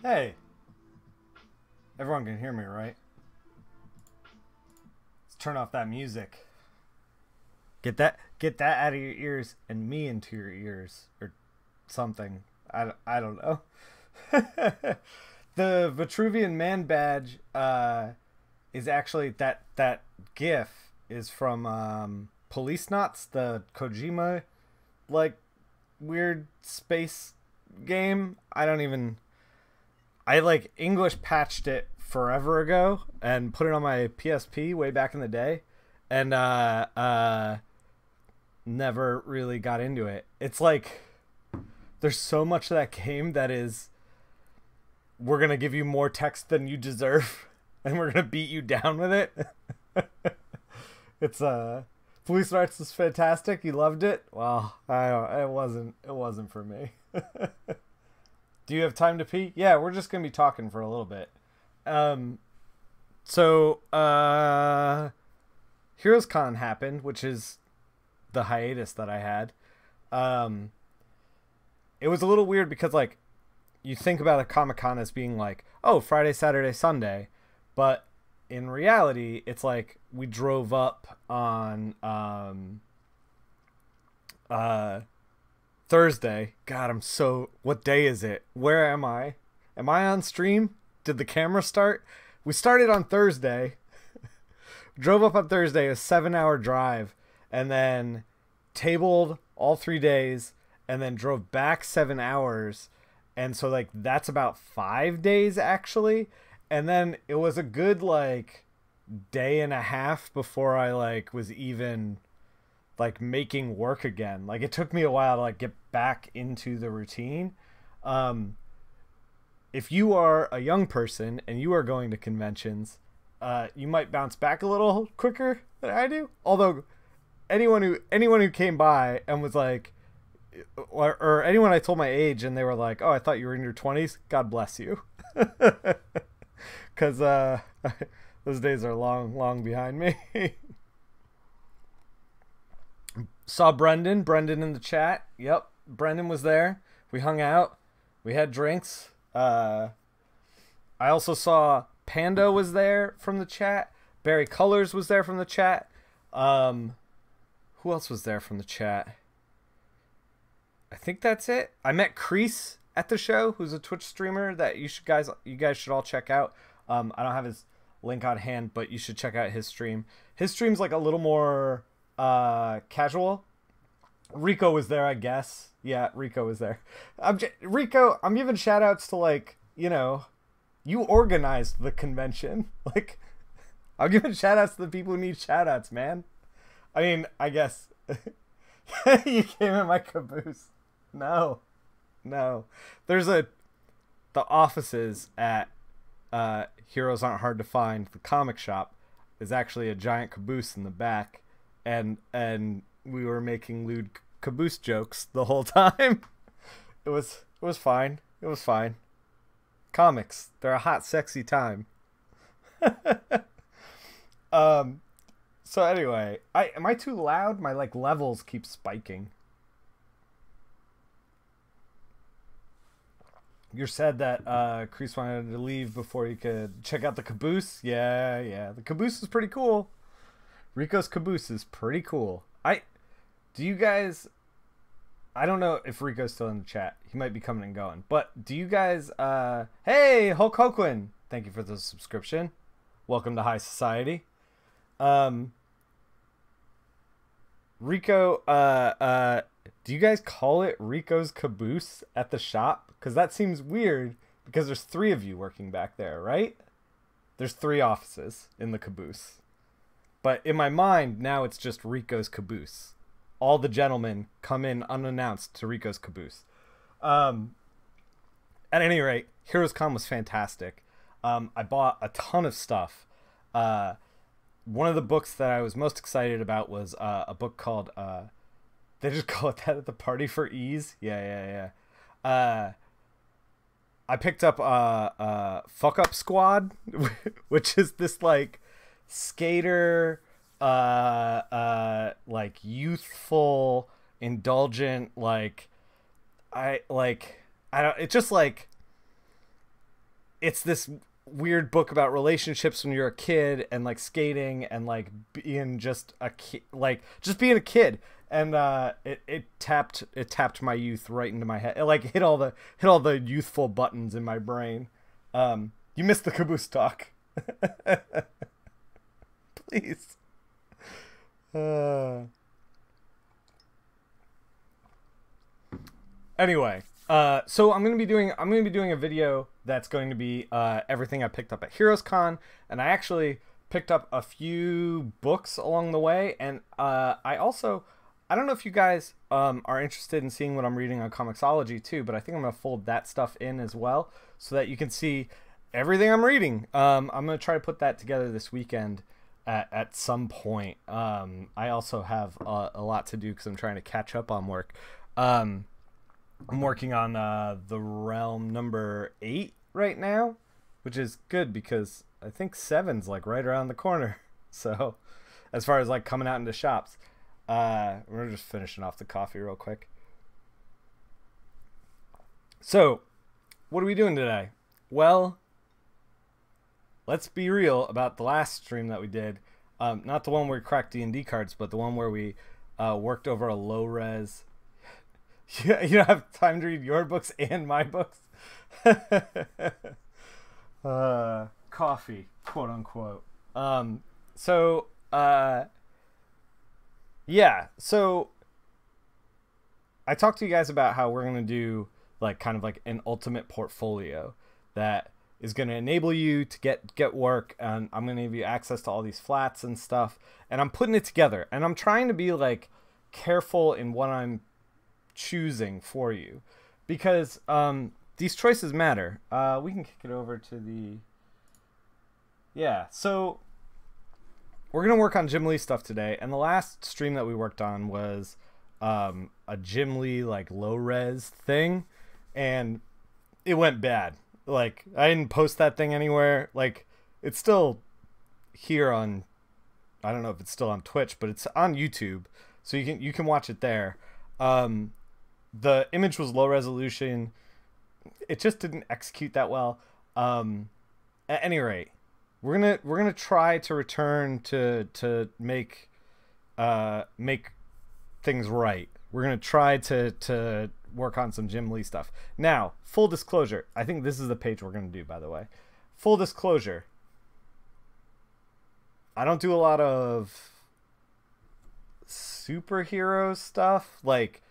Hey, everyone can hear me, right? Let's turn off that music. Get that out of your ears and me into your ears or something. I don't know. The Vitruvian Man badge is actually that GIF is from Police Knots, the Kojima like weird space game. I like English patched it forever ago and put it on my PSP way back in the day, and never really got into it. It's like there's so much of that game that is, we're gonna give you more text than you deserve, and we're gonna beat you down with it. It's Police Arts is fantastic. You loved it. Well, it wasn't for me. Do you have time to pee? Yeah, we're just gonna be talking for a little bit. So Heroes Con happened, which is the hiatus that I had. It was a little weird because, like, you think about a Comic-Con as being like, oh, Friday, Saturday, Sunday, but in reality, it's like we drove up on Thursday. God, what day is it? Where am I? Am I on stream? Did the camera start? We started on Thursday. Drove up on Thursday, a 7-hour drive, and then tabled all 3 days, and then drove back 7 hours. And so, like, that's about 5 days, actually. And then it was a good, like, day and a half before I, like, was even, like, making work again. Like, it took me a while to, like, get back into the routine. If you are a young person and you are going to conventions, you might bounce back a little quicker than I do. Although anyone who came by and was like, or anyone I told my age and they were like, oh, I thought you were in your 20s, God bless you. Because those days are long behind me. Saw Brendan in the chat. Yep, Brendan was there. We hung out. We had drinks. I also saw Panda was there from the chat. Barry Colors was there from the chat. Who else was there from the chat? I think that's it. I met Crease at the show, who's a Twitch streamer that you guys should all check out. I don't have his link on hand, but you should check out his stream. His stream's like a little more casual. Rico was there, I guess. Yeah, Rico was there. Rico, I'm giving shout outs to, like, you organized the convention. Like, I'm giving shout outs to the people who need shout outs, man. I mean, I guess you came in my caboose. No. There's the offices at Heroes Aren't Hard to Find, the comic shop, is actually a giant caboose in the back, and we were making lewd caboose jokes the whole time. It was fine. It was fine. Comics, they're a hot, sexy time. So anyway, am I too loud? My, like, levels keep spiking. You said that Chris wanted to leave before he could check out the caboose. Yeah. The caboose is pretty cool. Rico's caboose is pretty cool. Do you guys... I don't know if Rico's still in the chat. He might be coming and going. But do you guys... Hey, Hulk Hoquin! Thank you for the subscription. Welcome to High Society. Rico, do you guys call it Rico's caboose at the shop? Because that seems weird, because there's 3 of you working back there, right? There's 3 offices in the caboose. But in my mind, now it's just Rico's caboose. All the gentlemen come in unannounced to Rico's caboose. At any rate, Heroes Con was fantastic. I bought a ton of stuff. One of the books that I was most excited about was a book called... they just call it that at the party for ease? Yeah. I picked up Fuck Up Squad, which is this, like, skater, like, youthful, indulgent, like, it's just, like, it's this weird book about relationships when you're a kid and like skating and like being just a kid, like just being a kid. And it tapped my youth right into my head. It like hit all the youthful buttons in my brain. You missed the caboose talk. Please. Anyway, so I'm gonna be doing a video that's going to be everything I picked up at Heroes Con, and I actually picked up a few books along the way, and I don't know if you guys are interested in seeing what I'm reading on Comixology too, but I think I'm gonna fold that stuff in as well so that you can see everything I'm reading. I'm gonna try to put that together this weekend at some point. I also have a lot to do because I'm trying to catch up on work. I'm working on The Realm number 8 right now, which is good because I think 7's like right around the corner. So as far as like coming out into shops, we're just finishing off the coffee real quick. So what are we doing today? Well, let's be real about the last stream that we did. Not the one where we cracked D&D cards, but the one where we worked over a low res. You don't have time to read your books and my books. Coffee, quote unquote. Yeah, so I talked to you guys about how we're going to do like kind of like an ultimate portfolio that is going to enable you to get work, and I'm going to give you access to all these flats and stuff, and I'm putting it together, and I'm trying to be like careful in what I'm choosing for you, because these choices matter. We can kick it over to the so we're gonna work on Jim Lee stuff today, and the last stream that we worked on was a Jim Lee like low res thing, and it went bad. Like I didn't post that thing anywhere. Like it's still here on, I don't know if it's still on Twitch, but it's on YouTube, so you can watch it there. The image was low resolution. It just didn't execute that well. At any rate, we're gonna try to return to make things right. We're gonna try to work on some Jim Lee stuff. Now, full disclosure, I think this is the page we're gonna do, by the way. Full disclosure, I don't do a lot of superhero stuff. Like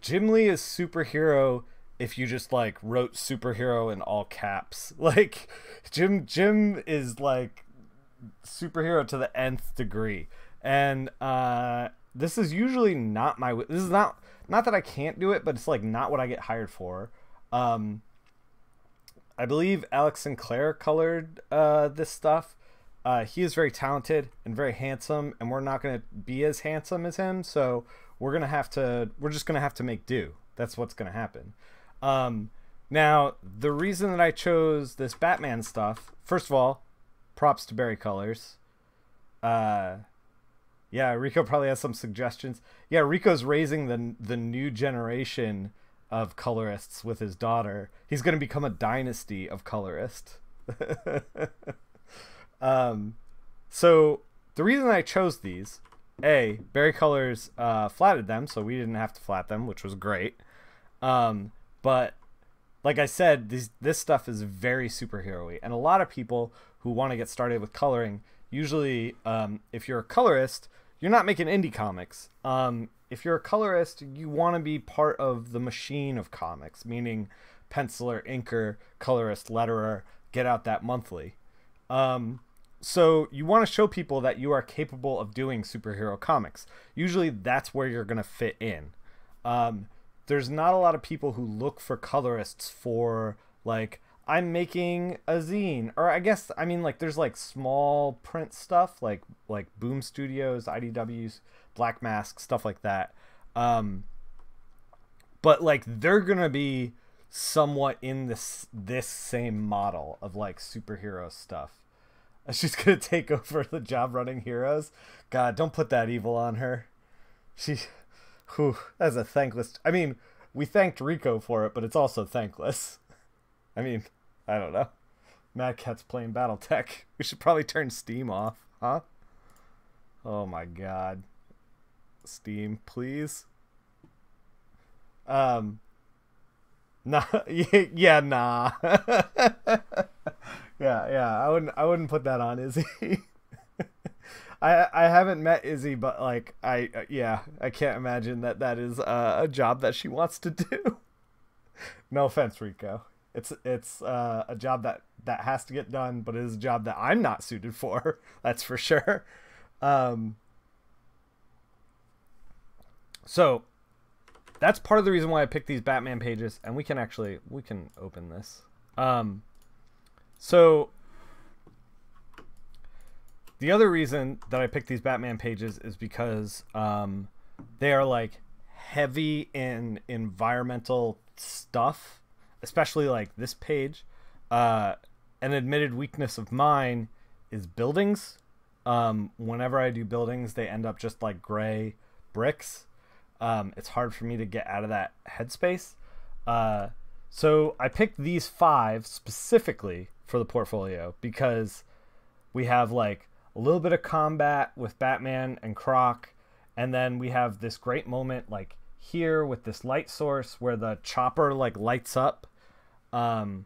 Jim Lee is superhero if you just like wrote superhero in all caps. Like Jim is like superhero to the nth degree. And this is usually not my, this is not that I can't do it, but it's like not what I get hired for. I believe Alex Sinclair colored this stuff. He is very talented and very handsome, and we're not going to be as handsome as him, so we're just gonna have to make do. That's what's gonna happen. Now, the reason that I chose this Batman stuff, first of all, props to Barry Colors. Yeah, Rico probably has some suggestions. Yeah, Rico's raising the new generation of colorists with his daughter. He's gonna become a dynasty of colorists. So the reason I chose these, Barry Colors flatted them, so we didn't have to flat them, which was great. But like I said, this stuff is very superhero-y, and a lot of people who want to get started with coloring, usually if you're a colorist, you're not making indie comics. If you're a colorist, you want to be part of the machine of comics, meaning penciler, inker, colorist, letterer, get out that monthly. So you want to show people that you are capable of doing superhero comics. Usually that's where you're going to fit in. There's not a lot of people who look for colorists for like, I'm making a zine, or I guess, I mean, like there's like small print stuff like Boom Studios, IDWs, Black Mask, stuff like that. But like they're going to be somewhat in this same model of like superhero stuff. She's gonna take over the job running Heroes. God, don't put that evil on her. That's a thankless. I mean, we thanked Rico for it, but it's also thankless. I mean, I don't know. Mad Cat's playing BattleTech. We should probably turn Steam off, huh? Oh my god. Steam, please. Nah, yeah, nah. yeah, I wouldn't put that on Izzy. I haven't met Izzy, but like yeah, I can't imagine that is a job that she wants to do. No offense, Rico. It's a job that has to get done, but it is a job that I'm not suited for. That's for sure. So that's part of the reason why I picked these Batman pages, and we can open this. So the other reason that I picked these Batman pages is because they are like heavy in environmental stuff, especially like this page. An admitted weakness of mine is buildings. Whenever I do buildings, they end up just like gray bricks. It's hard for me to get out of that headspace. So I picked these 5 specifically for the portfolio because we have like a little bit of combat with Batman and Croc, and then we have this great moment like here with this light source where the chopper like lights up, and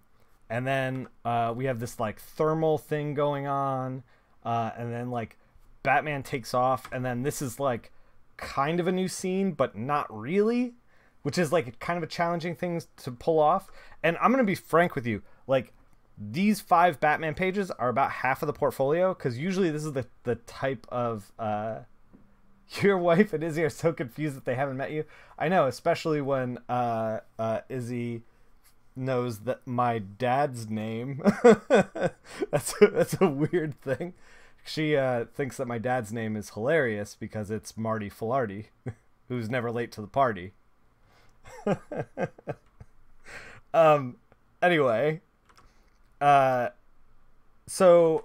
then we have this like thermal thing going on, and then like Batman takes off, and then this is like kind of a new scene but not really, which is like kind of a challenging thing to pull off. And I'm gonna be frank with you, like these 5 Batman pages are about half of the portfolio, because usually this is the type of your wife and Izzy are so confused that they haven't met you. I know, especially when Izzy knows that my dad's name. that's a weird thing. She thinks that my dad's name is hilarious because it's Marty Filardi, who's never late to the party. Anyway, so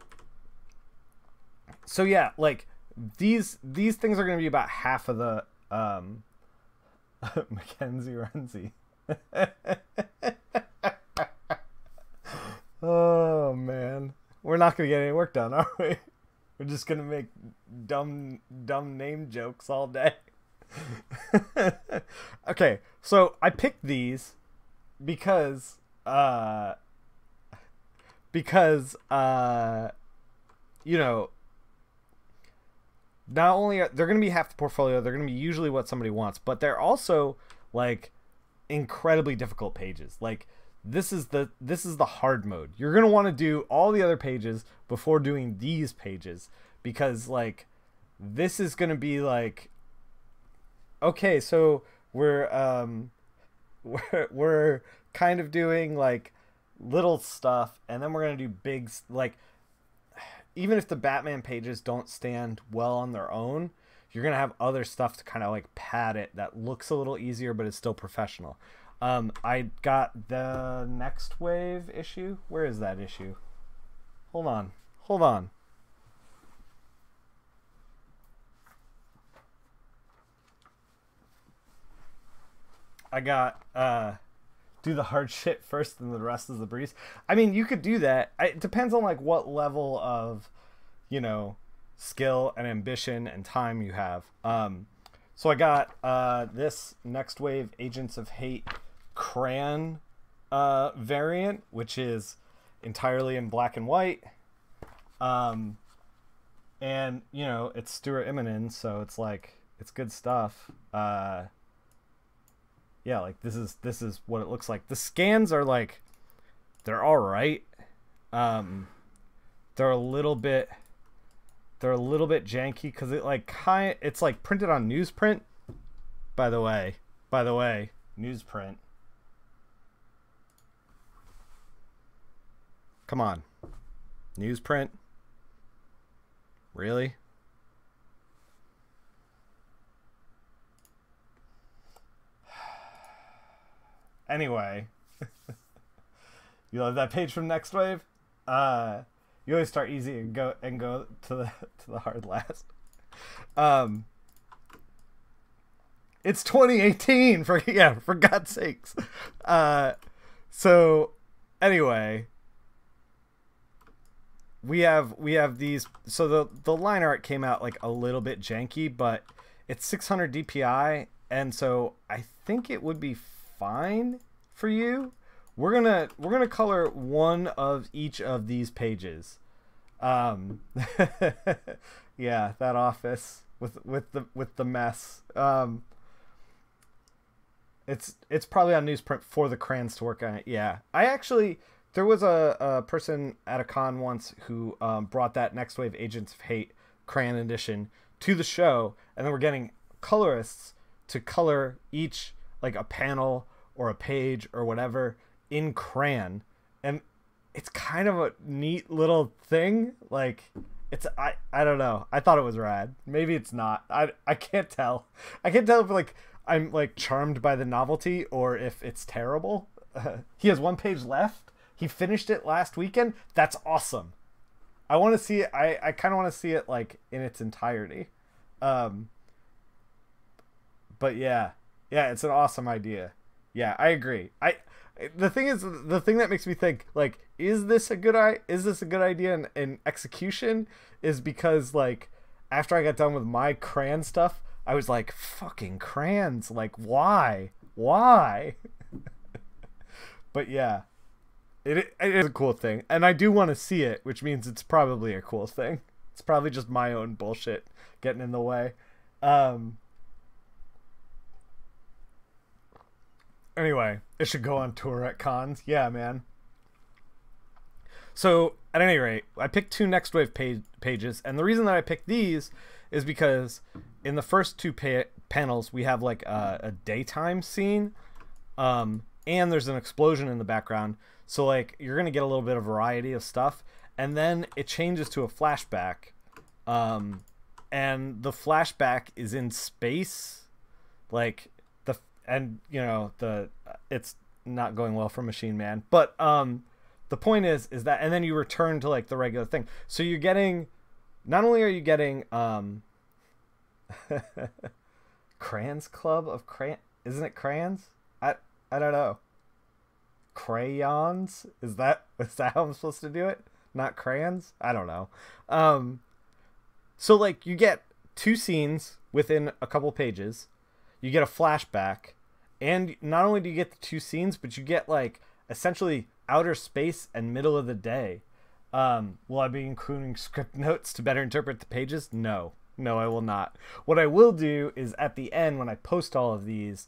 yeah, like these things are going to be about half of the Mackenzie Renzi. Oh man, we're not going to get any work done, are we? We're just going to make dumb name jokes all day. Okay, so I picked these because you know, not only are they're going to be half the portfolio, they're going to be usually what somebody wants, but they're also like incredibly difficult pages. Like this is the hard mode. You're going to want to do all the other pages before doing these pages, because like this is going to be like, okay, so we're kind of doing like little stuff, and then we're going to do big, like even if the Batman pages don't stand well on their own, you're going to have other stuff to kind of like pad it that looks a little easier but is still professional. I got the Next Wave issue. Where is that issue? Hold on. I got do the hard shit first and the rest is the breeze. I mean, you could do that. It depends on like what level of, you know, skill and ambition and time you have. So I got this Next Wave Agents of Hate crayon variant, which is entirely in black and white. And you know, it's Stuart Immonen, so it's like it's good stuff. Yeah, like this is what it looks like. The scans are like, they're all right. They're a little bit janky because it like it's like printed on newsprint. By the way, newsprint. Come on, newsprint. Really? Anyway, you love that page from Next Wave. You always start easy and go to the hard last. It's 2018 for God's sakes. So anyway, we have these. So the line art came out like a little bit janky, but it's 600 DPI, and so I think it would be fine for you. We're gonna color one of each of these pages. Yeah, that office with the mess. It's probably on newsprint for the crayons to work on it. Yeah, there was a person at a con once who brought that Next Wave Agents of Hate crayon edition to the show, and then we're getting colorists to color each, like, a panel or a page or whatever in crayon, and it's kind of a neat little thing. Like, I don't know. I thought it was rad. Maybe it's not. I can't tell. I can't tell if, like, I'm, like, charmed by the novelty or if it's terrible. He has one page left. He finished it last weekend. That's awesome. I want to see it. I kind of want to see it, like, in its entirety. But yeah, it's an awesome idea. Yeah, I agree. The thing that makes me think, like, is this a good idea in execution, is because, like, after I got done with my crayon stuff, I was like, fucking crayons, like, why? But yeah, it is a cool thing, and I do want to see it, which means it's probably a cool thing. It's probably just my own bullshit getting in the way. Anyway, it should go on tour at cons. Yeah, man. So, at any rate, I picked two Next Wave pages, and the reason that I picked these is because in the first two panels, we have, like, a daytime scene, and there's an explosion in the background, so, like, you're going to get a little bit of variety of stuff, and then it changes to a flashback, and the flashback is in space, like, and, you know, it's not going well for Machine Man, but the point is that, and then you return to, like, the regular thing. So you're getting, not only are you getting Crayons Club of Crayon, isn't it crayons? I don't know. Crayons? Is that how I'm supposed to do it? Not crayons? I don't know. So, like, you get two scenes within a couple pages. You get a flashback, and not only do you get the two scenes, but you get, like, essentially outer space and middle of the day. Will I be including script notes to better interpret the pages? No, I will not. What I will do is, at the end, when I post all of these,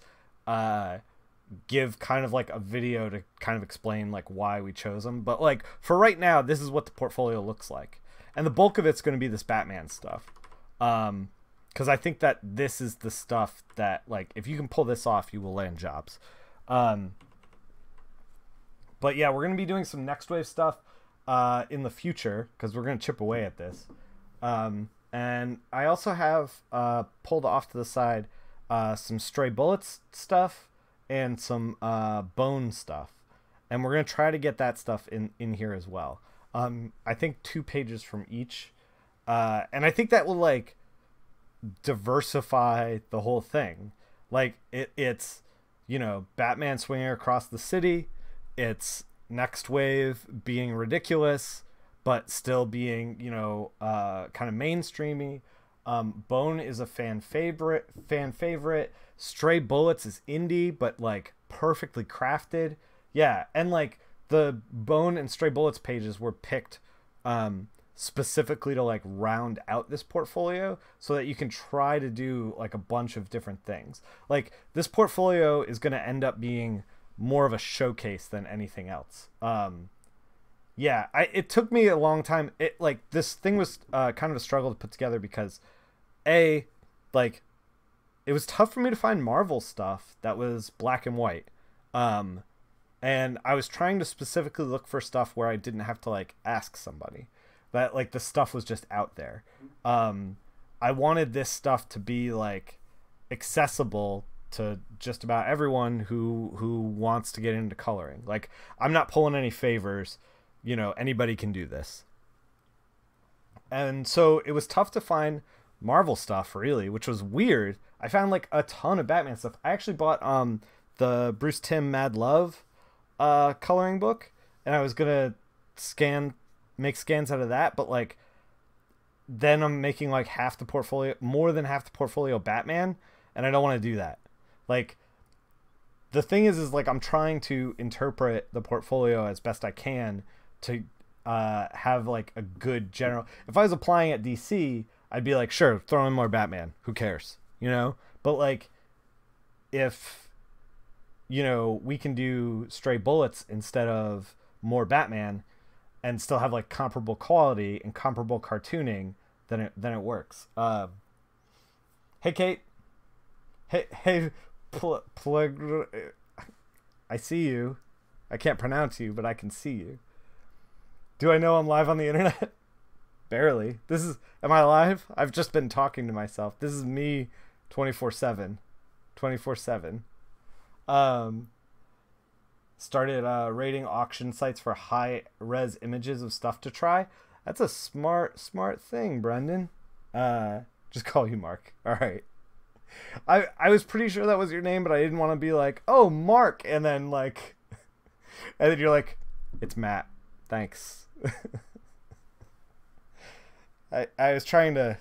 give kind of, like, a video to kind of explain, like, why we chose them. But, like, for right now, this is what the portfolio looks like, and the bulk of it's going to be this Batman stuff. Because I think that this is the stuff that, like, if you can pull this off, you will land jobs. But yeah, we're going to be doing some Next Wave stuff in the future, because we're going to chip away at this. And I also have pulled off to the side some Stray Bullets stuff and some Bone stuff. And we're going to try to get that stuff in here as well. I think 2 pages from each. And I think that will, like, diversify the whole thing. Like, it's, you know, Batman swinging across the city. It's Next Wave being ridiculous, but still being, you know, kind of mainstreamy. Bone is a fan favorite. Stray Bullets is indie, but, like, perfectly crafted. Yeah, and, like, the Bone and Stray Bullets pages were picked specifically to, like, round out this portfolio so that you can try to do, like, a bunch of different things. Like, this portfolio is going to end up being more of a showcase than anything else. Yeah, it took me a long time. This thing was kind of a struggle to put together because, like, it was tough for me to find Marvel stuff that was black and white. And I was trying to specifically look for stuff where I didn't have to, like, ask somebody. That, like, the stuff was just out there. I wanted this stuff to be, like, accessible to just about everyone who wants to get into coloring. Like, I'm not pulling any favors. You know, anybody can do this. And so it was tough to find Marvel stuff, really, which was weird. I found, like, a ton of Batman stuff. I actually bought the Bruce Timm Mad Love coloring book, and I was gonna scan make scans out of that, but like then I'm making like half the portfolio, more than half the portfolio Batman, and I don't want to do that. Like the thing is like I'm trying to interpret the portfolio as best I can to have like a good general. If I was applying at DC, I'd be like, sure, throw in more Batman. Who cares? You know? But like if, you know, we can do Stray Bullets instead of more Batman and still have like comparable quality and comparable cartooning, then it works. Hey Kate. Hey I see you. I can't pronounce you, but I can see you. Do I know I'm live on the internet? Barely. Am I live? I've just been talking to myself. This is me 24/7. 24/7. Started rating auction sites for high res images of stuff to try. That's a smart thing, Brendan. Just call you Mark. All right. I was pretty sure that was your name, but I didn't want to be like, oh, Mark, and then like, and then you're like, it's Matt. Thanks. I was trying to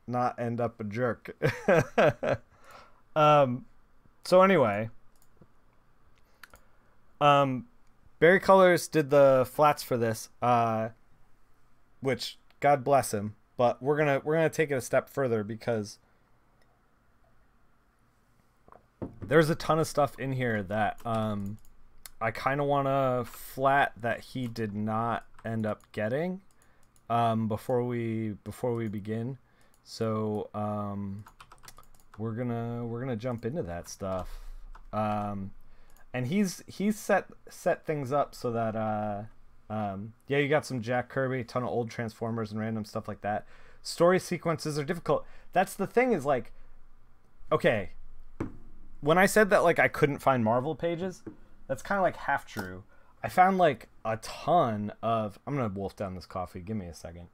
not end up a jerk. So anyway, Barry Colors did the flats for this, which God bless him, but we're gonna take it a step further because there's a ton of stuff in here that I kind of want to flat that he did not end up getting before we begin. So we're gonna jump into that stuff. And he's set things up so that yeah, you got some Jack Kirby, a ton of old Transformers and random stuff like that. Story sequences are difficult. That's the thing, is like, okay, when I said that like I couldn't find Marvel pages, that's kind of like half true. I found like a ton of... I'm gonna wolf down this coffee. Give me a second.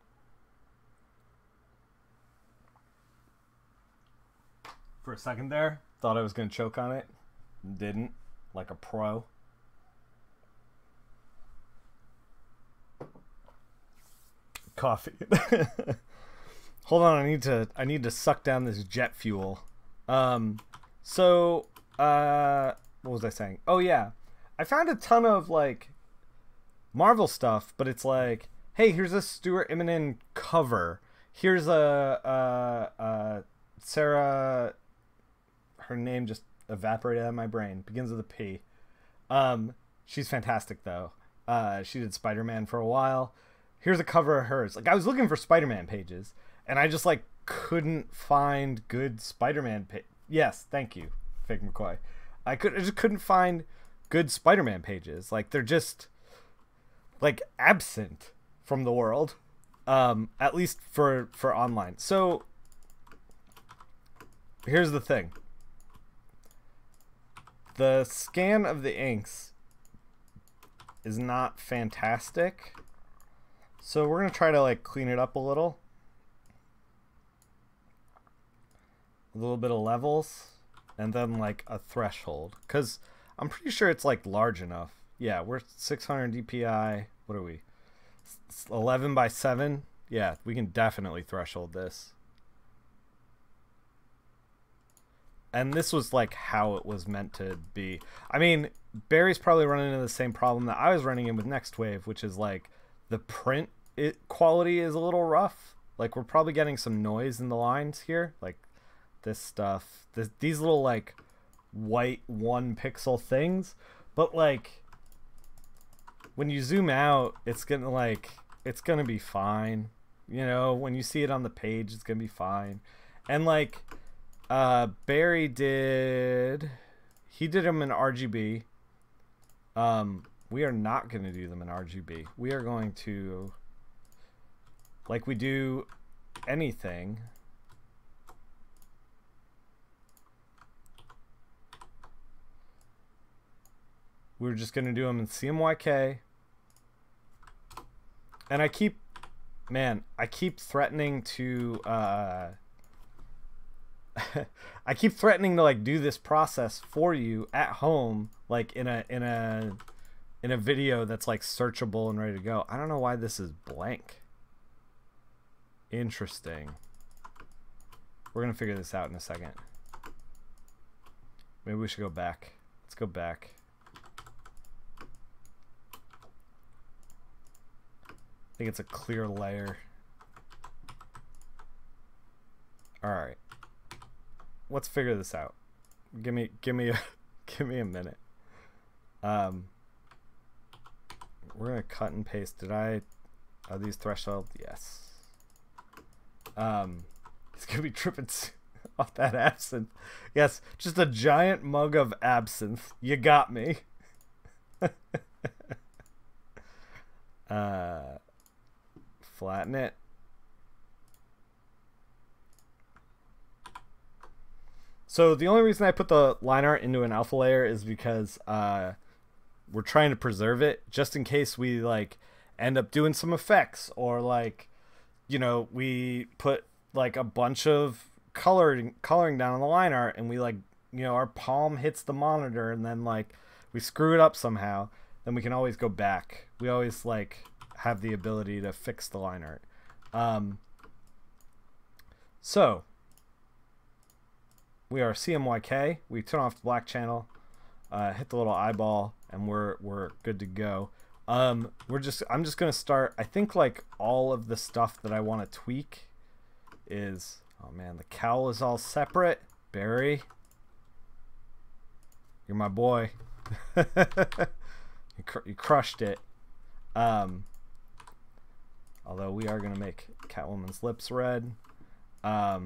For a second there, thought I was gonna choke on it. Didn't. Like a pro. Coffee. Hold on, I need to suck down this jet fuel. So what was I saying? Oh yeah, I found a ton of like Marvel stuff, but it's like, hey, here's a Stuart Immonen cover. Here's a Sarah. Her name just evaporated out of my brain. Begins with a P. She's fantastic though. She did Spider-Man for a while. Here's a cover of hers. Like, I was looking for Spider-Man pages, and I just like couldn't find good Spider-Man Yes, thank you, Fake McCoy. I just couldn't find good Spider-Man pages. Like, they're just like absent from the world, at least for online. So here's the thing. The scan of the inks is not fantastic. So we're going to try to like clean it up a little. A little bit of levels and then like a threshold, because I'm pretty sure it's like large enough. Yeah, we're 600 dpi. What are we? 11 by 7. Yeah, we can definitely threshold this. And this was like how it was meant to be. I mean, Barry's probably running into the same problem that I was running in with Next Wave, which is like the print quality is a little rough. Like, we're probably getting some noise in the lines here. Like this stuff, these little like white 1 pixel things. But like when you zoom out, it's gonna be fine. You know, when you see it on the page, it's gonna be fine. And like Barry did them in RGB. We are not going to do them in RGB. We are going to, like we do anything, we're just going to do them in CMYK. And I keep threatening to I keep threatening to like do this process for you at home, like in a in a video that's like searchable and ready to go. I don't know why this is blank. Interesting. We're gonna figure this out in a second. Maybe we should go back. Let's go back. I think it's a clear layer. Alright. Let's figure this out. Give me a minute. We're gonna cut and paste. Are these threshold? Yes. It's gonna be tripping off that absinthe. Yes, just a giant mug of absinthe. You got me. Flatten it. So the only reason I put the line art into an alpha layer is because we're trying to preserve it just in case we like end up doing some effects, or like, you know, we put like a bunch of coloring down on the line art and we like, you know, our palm hits the monitor and then like we screw it up somehow, then we can always go back. We always like have the ability to fix the line art. So we are CMYK. We turn off the black channel, hit the little eyeball, and we're good to go. I'm just gonna start. I think like all of the stuff that I want to tweak is, oh man, the cowl is all separate. Barry, you're my boy. You crushed it. Although we are gonna make Catwoman's lips red. I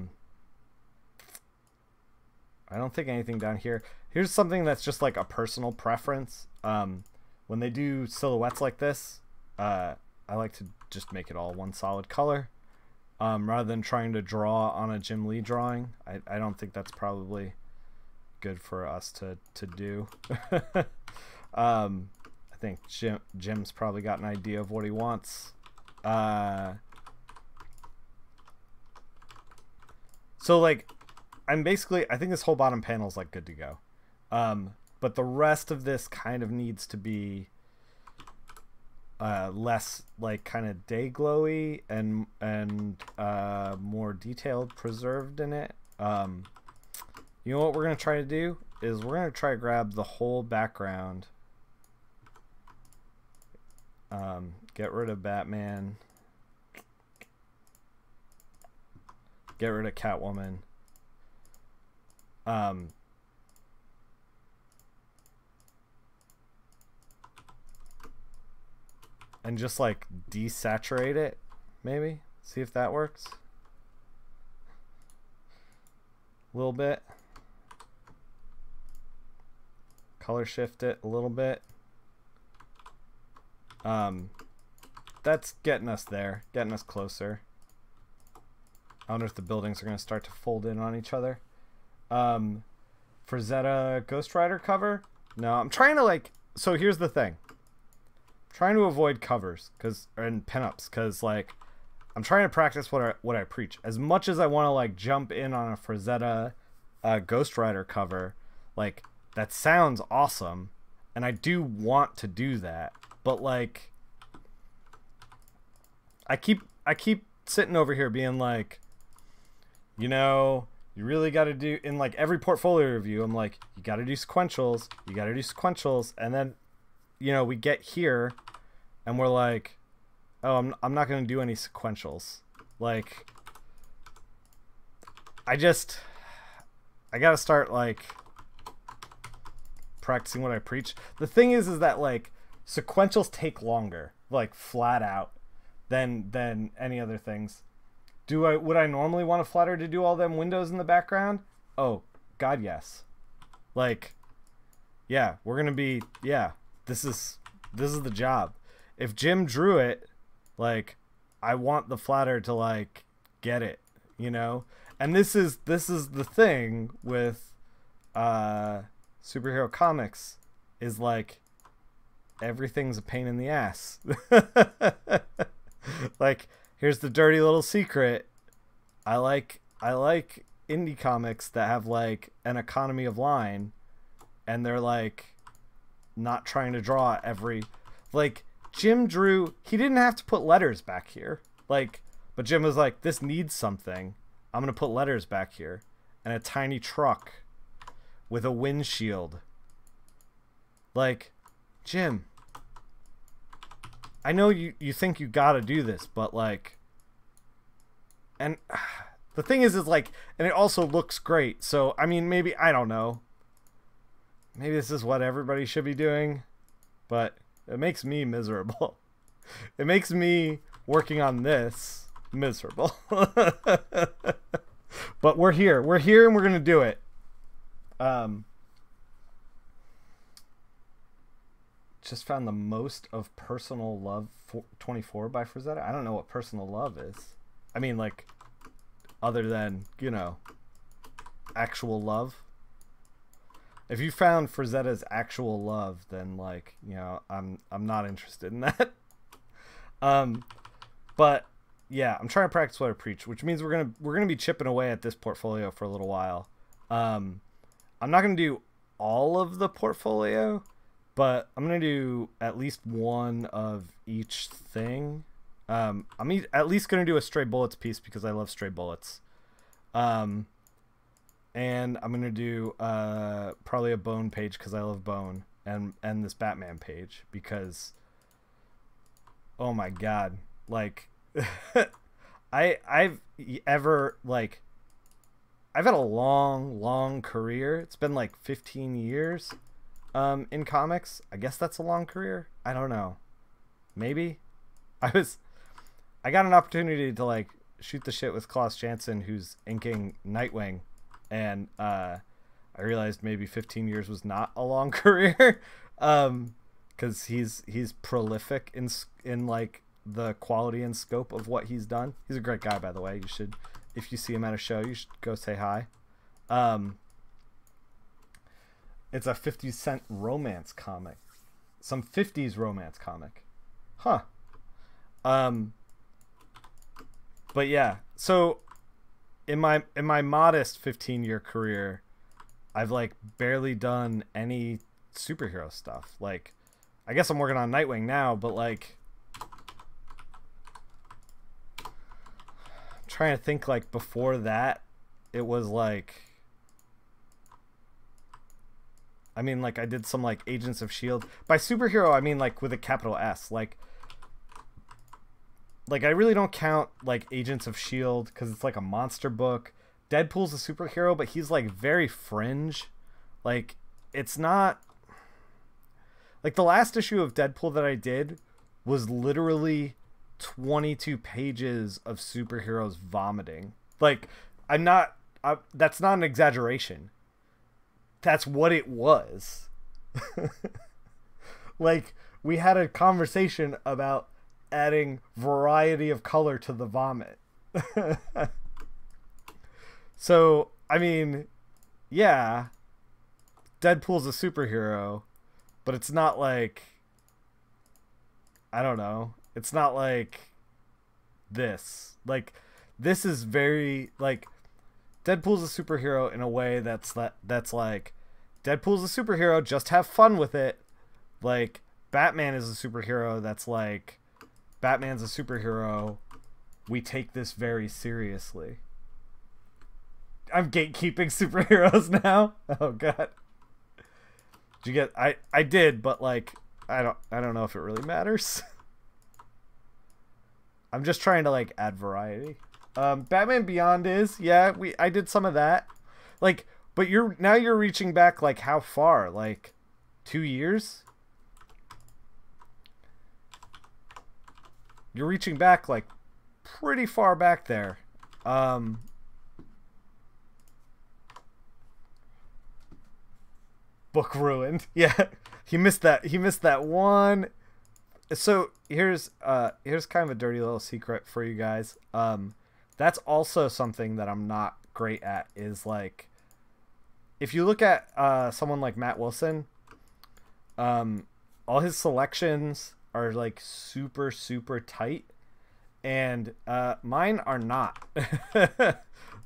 don't think anything down here. Here's something that's just like a personal preference. When they do silhouettes like this, I like to just make it all one solid color, rather than trying to draw on a Jim Lee drawing. I don't think that's probably good for us to do. I think Jim's probably got an idea of what he wants. So like, I think this whole bottom panel is like good to go. But the rest of this kind of needs to be less like kind of day glowy and more detailed, preserved in it. You know what we're gonna try to do is we're gonna try to grab the whole background, get rid of Batman, get rid of Catwoman, and just like desaturate it, maybe see if that works a little bit, color shift it a little bit. That's getting us there, getting us closer. I wonder if the buildings are going to start to fold in on each other. For Zeta Ghost Rider cover, no, I'm trying to like, so here's the thing, I'm trying to avoid covers and pinups, because like I'm trying to practice what I preach. As much as I want to like jump in on a Frazetta Ghost Rider cover, like that sounds awesome and I do want to do that, but like I keep sitting over here being like, you know, you really got to do, in like every portfolio review, I'm like, you got to do sequentials, and then, you know, we get here and we're like, oh, I'm not going to do any sequentials. Like, I got to start like practicing what I preach. The thing is that like sequentials take longer, like flat out, than any other things. Would I normally want a flatter to do all them windows in the background? Oh, God, yes. Like, yeah, we're gonna be, yeah, this is the job. If Jim drew it, like, I want the flatter to like get it, you know? And this is the thing with superhero comics, is like everything's a pain in the ass. Like, here's the dirty little secret. I like indie comics that have like an economy of line, and they're like not trying to draw every, like, Jim drew, he didn't have to put letters back here. Like, but Jim was like, this needs something. I'm going to put letters back here. And a tiny truck with a windshield. Like, Jim, I know you think you got to do this, but like, and the thing is like, and it also looks great. So, I mean, maybe, I don't know. Maybe this is what everybody should be doing, but it makes me miserable. It makes me working on this miserable. But we're here. We're here and we're going to do it. Just found the most of Personal Love 24 by Frazetta. I don't know what personal love is. I mean, like, other than, you know, actual love. If you found Frazetta's actual love, then, like, you know, I'm not interested in that. But yeah, I'm trying to practice what I preach, which means we're gonna be chipping away at this portfolio for a little while. I'm not gonna do all of the portfolio, but I'm gonna do at least one of each thing. I'm at least gonna do a Stray Bullets piece because I love Stray Bullets. And I'm gonna do probably a Bone page because I love Bone, and this Batman page because, oh my god, like I've had a long career. It's been like 15 years in comics. I guess that's a long career. I don't know. Maybe. I got an opportunity to like shoot the shit with Klaus Janson, who's inking Nightwing, and I realized maybe 15 years was not a long career, because he's prolific in like the quality and scope of what he's done. He's a great guy, by the way. You should, if you see him at a show, you should go say hi. It's a 50 Cent romance comic, some 50s romance comic, huh? But yeah, so in my modest 15-year career, I've like barely done any superhero stuff. Like, I guess I'm working on Nightwing now, but like, I'm trying to think, like, before that, it was like, I mean, like, I did some like Agents of S.H.I.E.L.D. By superhero, I mean like with a capital S. Like I really don't count like Agents of S.H.I.E.L.D. because it's like a monster book. Deadpool's a superhero, but he's like very fringe. Like, it's not like the last issue of Deadpool that I did was literally 22 pages of superheroes vomiting. Like, that's not an exaggeration. That's what it was. Like, we had a conversation about adding variety of color to the vomit. So, I mean, yeah, Deadpool's a superhero, but it's not like, I don't know, it's not like this. Like, this is very, like, Deadpool's a superhero in a way that's like, Deadpool's a superhero, just have fun with it. Like, Batman is a superhero that's like, Batman's a superhero, we take this very seriously. I'm gatekeeping superheroes now. Oh god. Did you get, I did, but like, I don't know if it really matters. I'm just trying to like add variety. Batman Beyond is, yeah, I did some of that. Like, but now you're reaching back like how far? Like 2 years? You're reaching back like pretty far back there. Book ruined. Yeah, he missed that one. So here's kind of a dirty little secret for you guys. That's also something that I'm not great at, is like, if you look at someone like Matt Wilson, all his selections are like super tight, and mine are not.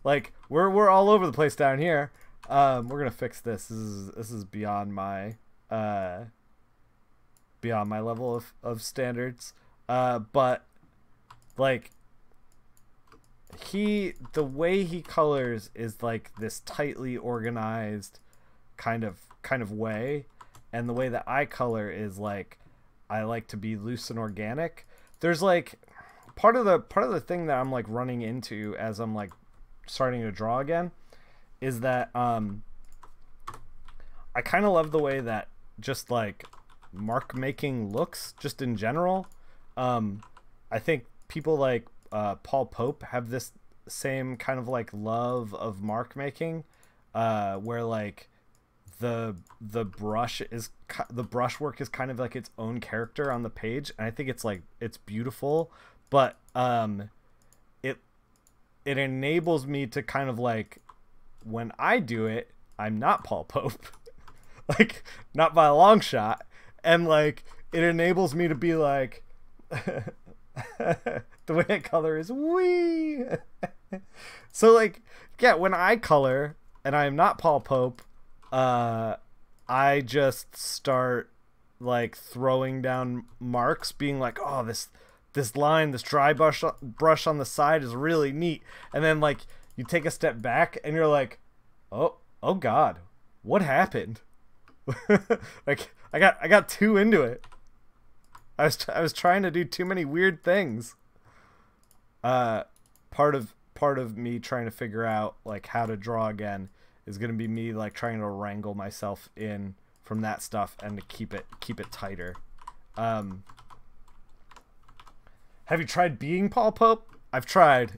Like, we're all over the place down here. We're gonna fix this. This is beyond my beyond my level of standards. But like the way he colors is like this tightly organized kind of way, and the way that I color is like I like to be loose and organic. There's like part of the thing that I'm like running into as I'm like starting to draw again is that I kind of love the way that just like mark making looks just in general. I think people like Paul Pope have this same kind of like love of mark making, where like the brushwork is kind of like its own character on the page, and I think it's like it's beautiful, but it enables me to kind of like when I do it, I'm not Paul Pope, like not by a long shot, and like it enables me to be like the way I color is wee. So like yeah, when I color and I am not Paul Pope, I just start like throwing down marks, being like, oh, this line, this dry brush on the side is really neat, and then like you take a step back and you're like, oh God, what happened? Like I got too into it. I was trying to do too many weird things. Part of me trying to figure out like how to draw again is gonna be me like trying to wrangle myself in from that stuff and to keep it tighter. Have you tried being Paul Pope? I've tried.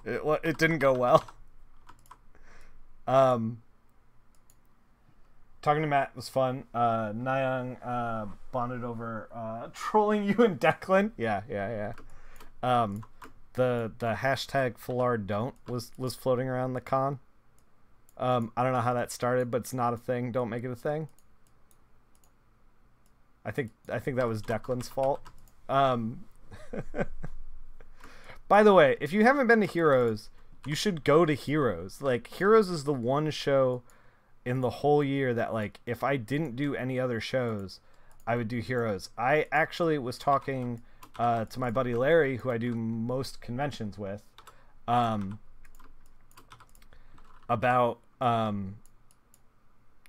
It didn't go well. Talking to Matt was fun. Nyang bonded over trolling you and Declan. Yeah. The hashtag filardon't was floating around the con. I don't know how that started, but it's not a thing. Don't make it a thing. I think that was Declan's fault. By the way, if you haven't been to Heroes, you should go to Heroes. Like, Heroes is the one show in the whole year that, like, if I didn't do any other shows, I would do Heroes. I actually was talking to my buddy Larry, who I do most conventions with, about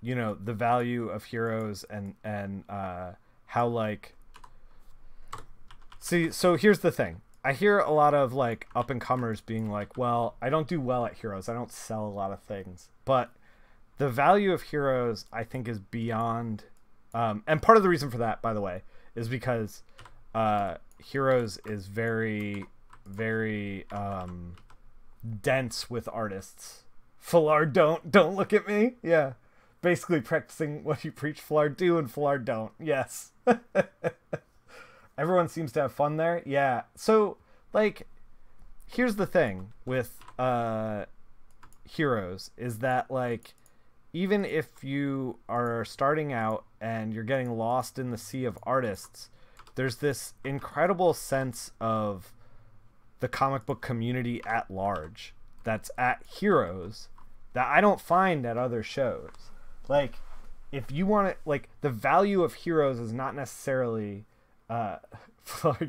you know, the value of Heroes and how like, see, so here's the thing. I hear a lot of like up and comers being like, well, I don't do well at Heroes, I don't sell a lot of things, but the value of Heroes I think is beyond, and part of the reason for that, by the way, is because Heroes is very dense with artists. Filard don't look at me. Yeah, basically practicing what you preach. Filard do and Filard don't. Yes. Everyone seems to have fun there. Yeah. So like, here's the thing with Heroes is that like, even if you are starting out and you're getting lost in the sea of artists, there's this incredible sense of the comic book community at large that's at Heroes that I don't find at other shows. Like, if you want to, like, the value of Heroes is not necessarily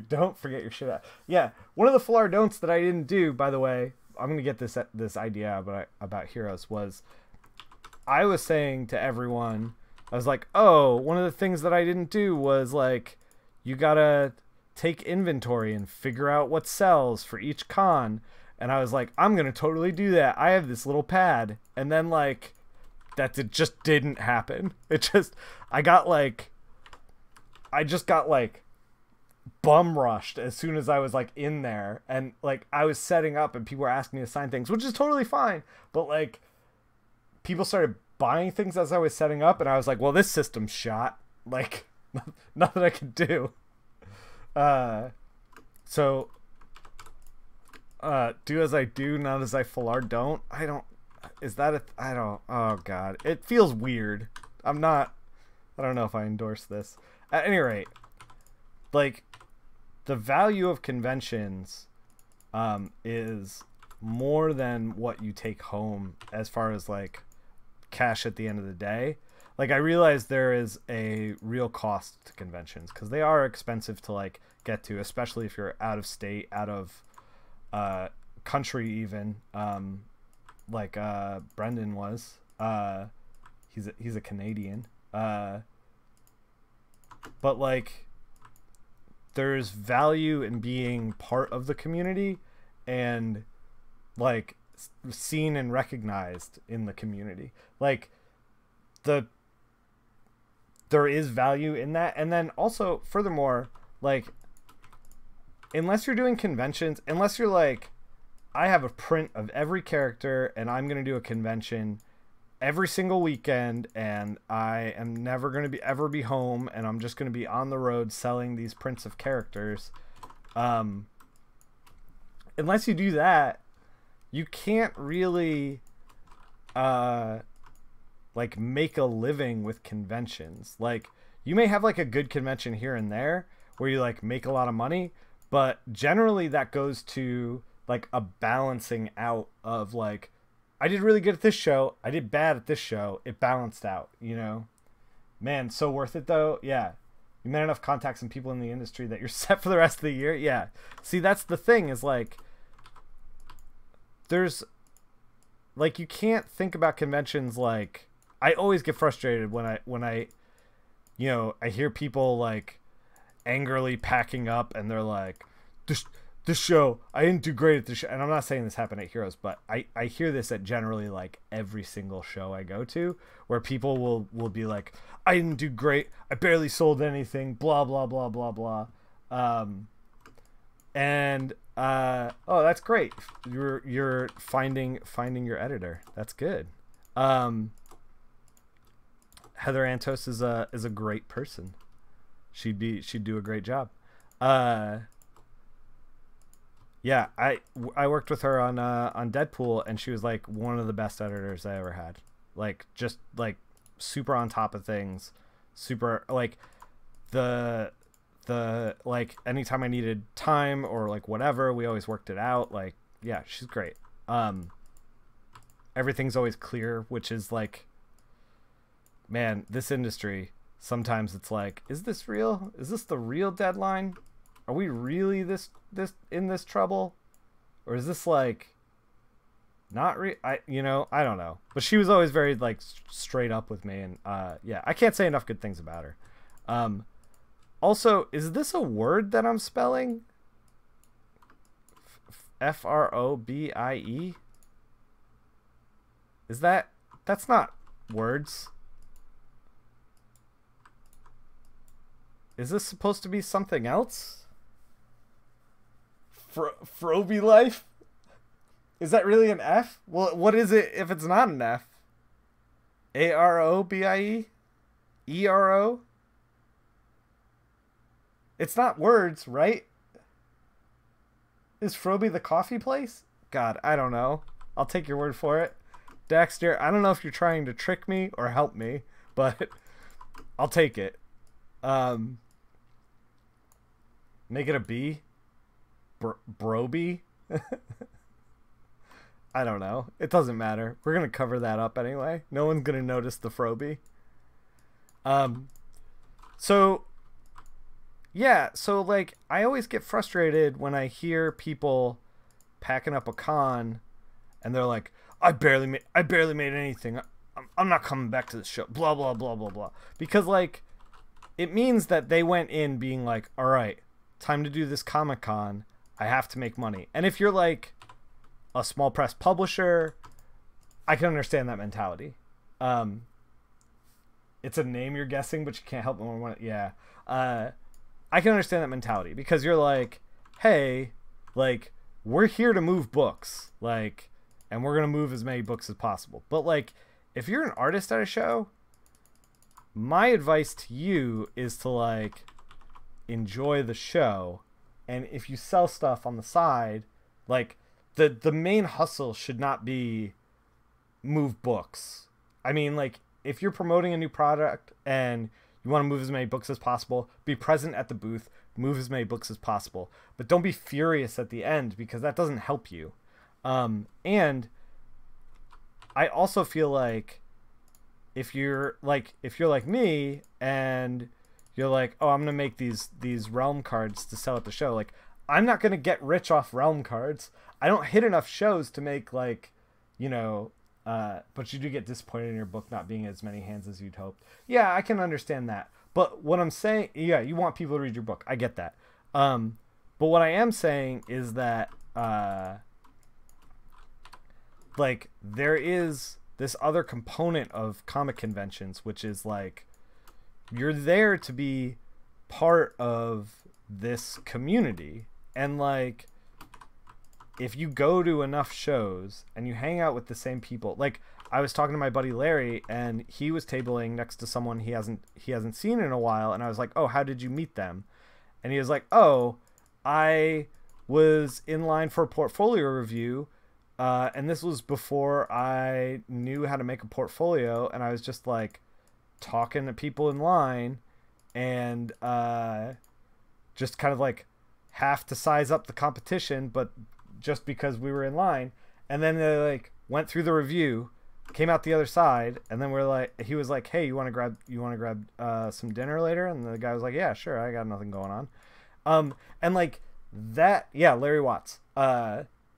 don't forget your shit out. Yeah, one of the filardon'ts that I didn't do, by the way, I'm gonna get this idea about Heroes, was I was saying to everyone, I was like, oh, one of the things that I didn't do was like, you gotta take inventory and figure out what sells for each con. And I was like, I'm gonna totally do that. I have this little pad. And then like, it just didn't happen. It just, I just got like bum rushed as soon as I was like in there, and like I was setting up and people were asking me to sign things, which is totally fine, but like people started buying things as I was setting up, and I was like, well, this system's shot, like nothing I can do. So do as I do, not as I filardon't. I don't oh god, it feels weird. I don't know if I endorse this. At any rate, like, the value of conventions is more than what you take home as far as like cash at the end of the day. like I realize there is a real cost to conventions because they are expensive to like get to, especially if you're out of state, out of country even. Like Brendan was. He's a Canadian. But like there's value in being part of the community and like seen and recognized in the community. Like there is value in that. And then also furthermore, like unless you're doing conventions, unless you're like, I have a print of every character and I'm going to do a convention every single weekend and I am never going to ever be home and I'm just going to be on the road selling these prints of characters. Unless you do that, you can't really like make a living with conventions. Like you may have like a good convention here and there where you like make a lot of money, but generally that goes to like a balancing out of like, I did really good at this show, I did bad at this show, it balanced out, you know? Man, so worth it though. Yeah. You made enough contacts and people in the industry that you're set for the rest of the year. Yeah. See, that's the thing is like, there's like, you can't think about conventions like, I always get frustrated when I you know, I hear people like angrily packing up and they're like, this show, I didn't do great at this show. And I'm not saying this happened at Heroes, but I hear this at generally like every single show I go to where people will be like, I didn't do great, I barely sold anything, blah, blah, blah, blah, blah. Oh, that's great. You're finding your editor. That's good. Heather Antos is a great person. She'd do a great job. Yeah, I worked with her on Deadpool, and she was like one of the best editors I ever had. Like just like super on top of things, super like the like anytime I needed time or like whatever, we always worked it out. Like yeah, she's great. Everything's always clear, which is like, man, this industry sometimes it's like, is this real? Is this the real deadline? Are we really this in this trouble, or is this like not I don't know. But she was always very like straight up with me, and yeah, I can't say enough good things about her. Also, is this a word that I'm spelling? Frobie? Is that's not words? Is this supposed to be something else? Froby life? Is that really an F? Well, what is it if it's not an F? Arobie? ERO? It's not words, right? Is Froby the coffee place? God, I don't know. I'll take your word for it. Dexter, I don't know if you're trying to trick me or help me, but I'll take it. Make it a B? Broby? I don't know. It doesn't matter. We're going to cover that up anyway. No one's going to notice the Froby. So, yeah. So, like, I always get frustrated when I hear people packing up a con and they're like, I barely made anything. I'm not coming back to this show. Blah, blah, blah, blah, blah. Because, like, it means that they went in being like, all right, time to do this Comic-Con. I have to make money. And if you're like a small press publisher, I can understand that mentality. It's a name you're guessing, but you can't help but yeah. I can understand that mentality because you're like, hey, like we're here to move books, like, and we're gonna move as many books as possible. But like, if you're an artist at a show, my advice to you is to like enjoy the show. And if you sell stuff on the side, like the main hustle should not be move books. I mean, like if you're promoting a new product and you want to move as many books as possible, be present at the booth, move as many books as possible. But don't be furious at the end because that doesn't help you. And I also feel like if you're like me and you're like, oh, I'm gonna make these realm cards to sell at the show, like I'm not gonna get rich off realm cards. I don't hit enough shows to make like, you know, but you do get disappointed in your book not being as many hands as you'd hoped. Yeah, I can understand that. But what I'm saying, yeah, you want people to read your book. I get that. But what I am saying is that like there is this other component of comic conventions, which is like you're there to be part of this community. And like if you go to enough shows and you hang out with the same people, like I was talking to my buddy Larry and he was tabling next to someone he hasn't seen in a while, and I was like, oh, how did you meet them? And he was like, oh, I was in line for a portfolio review, and this was before I knew how to make a portfolio, and I was just like talking to people in line and just kind of like have to size up the competition, but just because we were in line. And then they like went through the review, came out the other side, and then he was like, hey, you want to grab some dinner later? And the guy was like, yeah, sure, I got nothing going on. And like that, yeah, Larry Watts,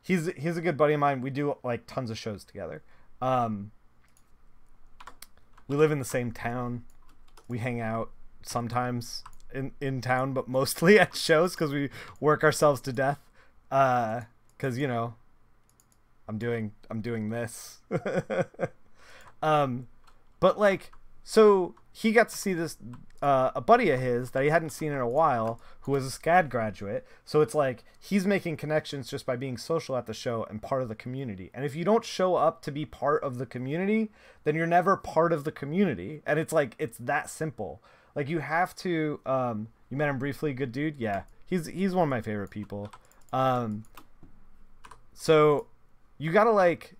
he's a good buddy of mine. We do like tons of shows together. We live in the same town. We hang out sometimes in town, but mostly at shows because we work ourselves to death. Because, you know, I'm doing this. But like, so he got to see this, a buddy of his that he hadn't seen in a while, who was a SCAD graduate. So it's like, he's making connections just by being social at the show and part of the community. And if you don't show up to be part of the community, then you're never part of the community. And it's like, it's that simple. Like you have to, you met him briefly, good dude. Yeah. He's one of my favorite people. So you gotta like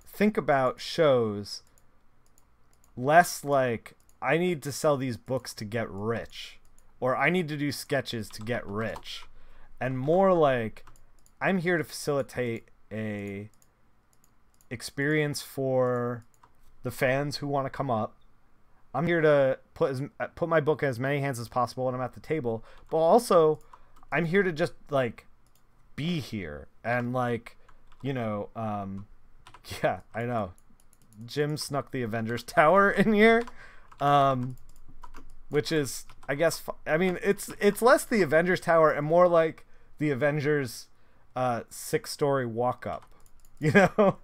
think about shows less like I need to sell these books to get rich, or I need to do sketches to get rich, and more like I'm here to facilitate a experience for the fans who want to come up. I'm here to put my book in as many hands as possible when I'm at the table, but also I'm here to just like be here and like, you know, yeah, I know Jim snuck the Avengers Tower in here, which is, I guess, I mean, it's less the Avengers Tower and more like the Avengers 6-story walk up, you know.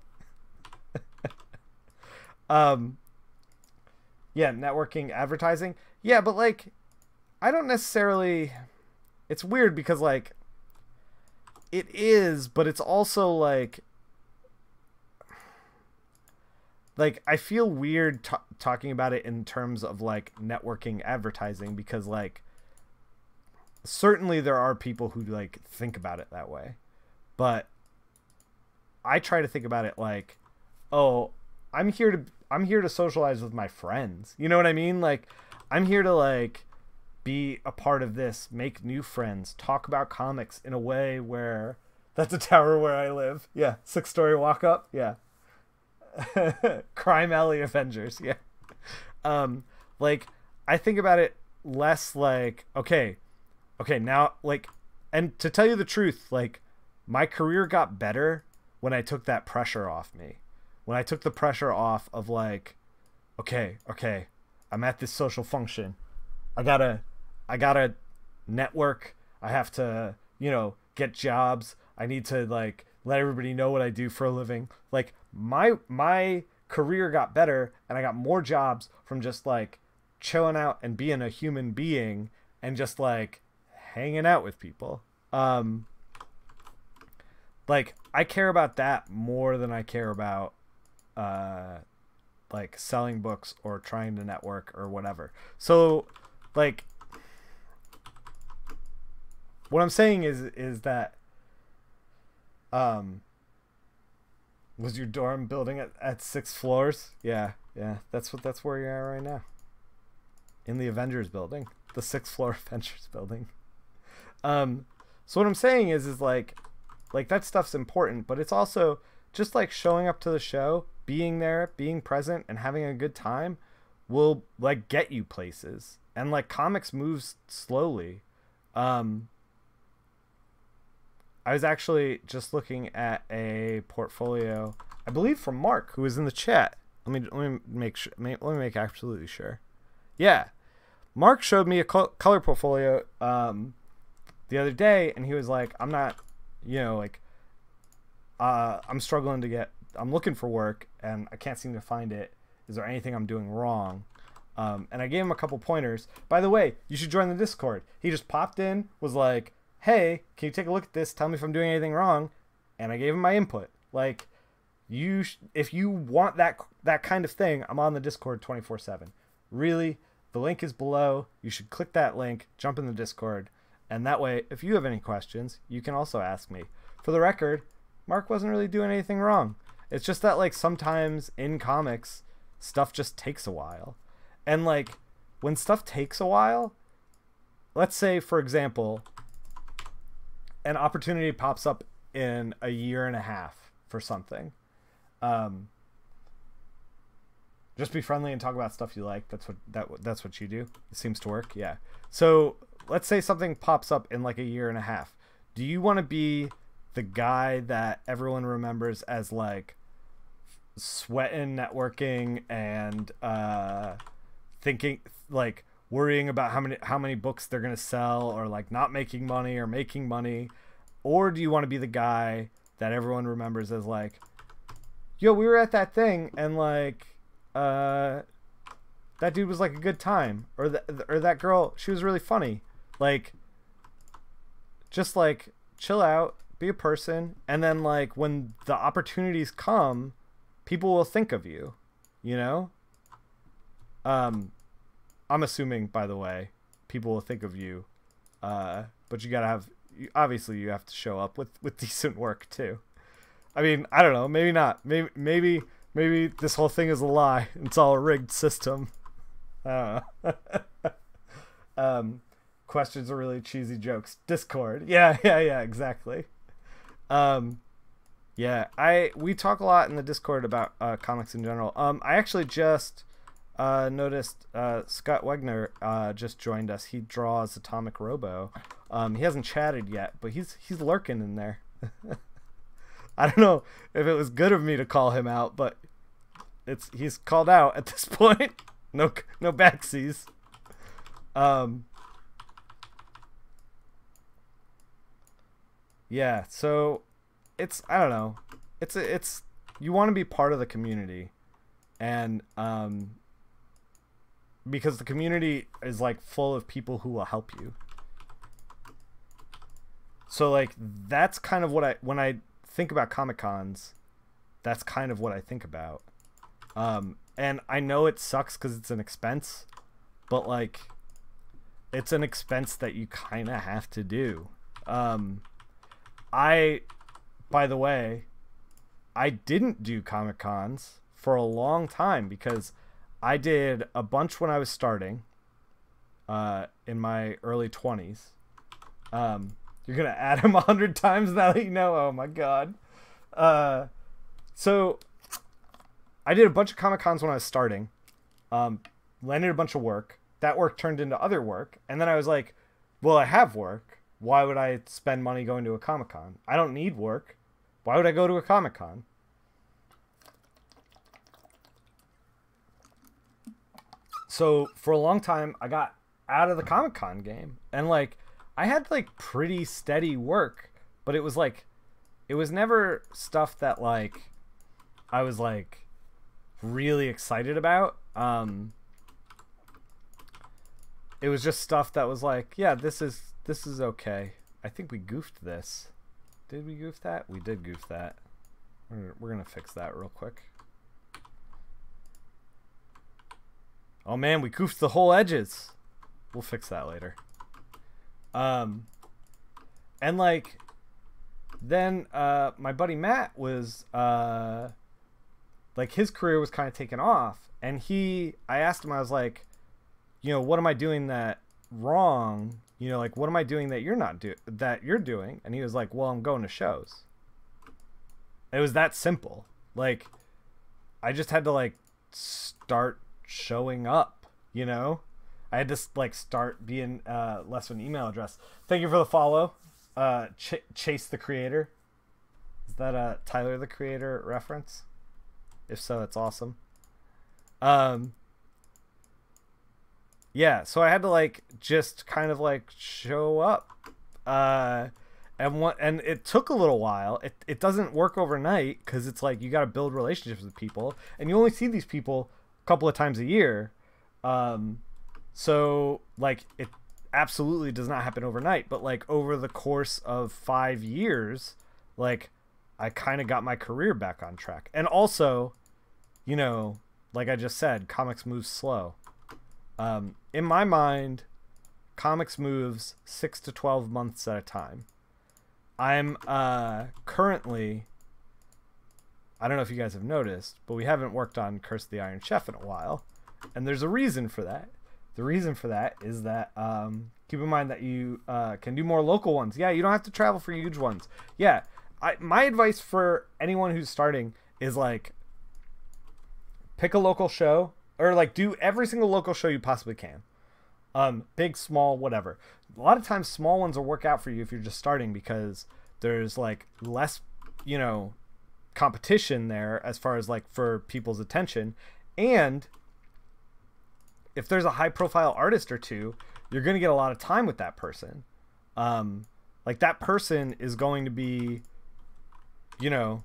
Yeah, networking, advertising, yeah, but like I don't necessarily, it's weird because like it is, but it's also like I feel weird talking about it in terms of like networking advertising, because like certainly there are people who like think about it that way, but I try to think about it like, oh, I'm here to socialize with my friends, you know what I mean? Like I'm here to like be a part of this, make new friends, talk about comics in a way where that's a tower where I live. Yeah. 6-story walk up. Yeah. Crime Alley Avengers. Yeah. Like I think about it less like, okay, now like, and to tell you the truth, like my career got better when I took that pressure off me. When I took the pressure off of like, okay, I'm at this social function. I gotta network. I have to, you know, get jobs. I need to like let everybody know what I do for a living. Like my career got better and I got more jobs from just like chilling out and being a human being and just like hanging out with people. Like I care about that more than I care about like selling books or trying to network or whatever. So like what I'm saying is that was your dorm building at 6 floors? Yeah, that's where you're at right now. In the Avengers Building, the 6th floor Avengers Building. So what I'm saying is like that stuff's important, but it's also just like showing up to the show, being there, being present, and having a good time. will like get you places, and like comics moves slowly. I was actually just looking at a portfolio, I believe from Mark, who was in the chat. Let me make sure. Let me make absolutely sure. Yeah, Mark showed me a color portfolio the other day, and he was like, "I'm not, like, I'm struggling to get. I'm looking for work, and I can't seem to find it. Is there anything I'm doing wrong?" And I gave him a couple pointers. By the way, you should join the Discord. He just popped in, was like, "Hey, can you take a look at this? Tell me if I'm doing anything wrong." And I gave him my input. Like, if you want that kind of thing, I'm on the Discord 24/7. Really, the link is below. You should click that link, jump in the Discord, and that way, if you have any questions, you can also ask me. For the record, Mark wasn't really doing anything wrong. It's just that, like, sometimes in comics, stuff just takes a while. And, like, when stuff takes a while, let's say, for example, an opportunity pops up in a year and a half for something. Just be friendly and talk about stuff you like. That's what you do. It seems to work. Yeah. So let's say something pops up in like a year and a half. Do you want to be the guy that everyone remembers as like sweating, networking, and thinking, like, worrying about how many books they're gonna sell, or like not making money or making money? Or do you want to be the guy that everyone remembers as like, yo, we were at that thing, and like that dude was like a good time, or that girl, she was really funny. Like, just like chill out, be a person, and then like when the opportunities come, people will think of you, I'm assuming, by the way, people will think of you, but you gotta have, obviously you have to show up with decent work too. I mean, I don't know, maybe not, maybe this whole thing is a lie. It's all a rigged system. I don't know. Questions are really cheesy jokes. Discord. Yeah, exactly. Yeah, we talk a lot in the Discord about comics in general. I actually just noticed Scott Wegner just joined us. He draws Atomic Robo. He hasn't chatted yet, but he's lurking in there. I don't know if it was good of me to call him out, but he's called out at this point. No backsies. Yeah, so I don't know. It's you want to be part of the community, and because the community is like full of people who will help you. So like that's kind of what when I think about Comic Cons, that's kind of what I think about. And I know it sucks because it's an expense, but like it's an expense that you kind of have to do. By the way, I didn't do Comic Cons for a long time because I did a bunch when I was starting in my early 20s. You're gonna add him 100 times now that you know. Oh my god. So I did a bunch of Comic Cons when I was starting. Landed a bunch of work. That work turned into other work, and then I was like, well, I have work. Why would I spend money going to a Comic Con? I don't need work. Why would I go to a Comic Con? So for a long time, I got out of the Comic Con game, and like I had like pretty steady work, but it was like, it was never stuff that like I was like really excited about. It was just stuff that was like, yeah, this is okay. I think we goofed this. Did we goof that? We did goof that. We're gonna fix that real quick. Oh man, we goofed the whole edges. We'll fix that later. And like then my buddy Matt was like his career was kind of taken off, and I asked him, I was like, what am I doing that wrong? Like, what am I doing that you're doing? And he was like, well, I'm going to shows. It was that simple. Like, I just had to like start showing up, you know? I had to like start being less of an email address. Thank you for the follow. Chase the Creator. Is that a Tyler the Creator reference? If so, it's awesome. Yeah, so I had to like just kind of like show up. And it took a little while. It doesn't work overnight because it's like you got to build relationships with people, and you only see these people a couple of times a year. So like it absolutely does not happen overnight, but like over the course of 5 years, like I kind of got my career back on track. And also, you know, like I just said, comics move slow. In my mind, comics moves 6 to 12 months at a time. I'm currently, I don't know if you guys have noticed, but we haven't worked on Curse of the Iron Chef in a while, and there's a reason for that. The reason for that is that keep in mind that you can do more local ones. Yeah, you don't have to travel for huge ones. Yeah, my advice for anyone who's starting is like pick a local show, or like do every single local show you possibly can. Big, small, whatever. A lot of times small ones will work out for you if you're just starting because there's like less, you know, competition there as far as like for people's attention. And if there's a high profile artist or two, you're going to get a lot of time with that person. Like that person is going to be, you know,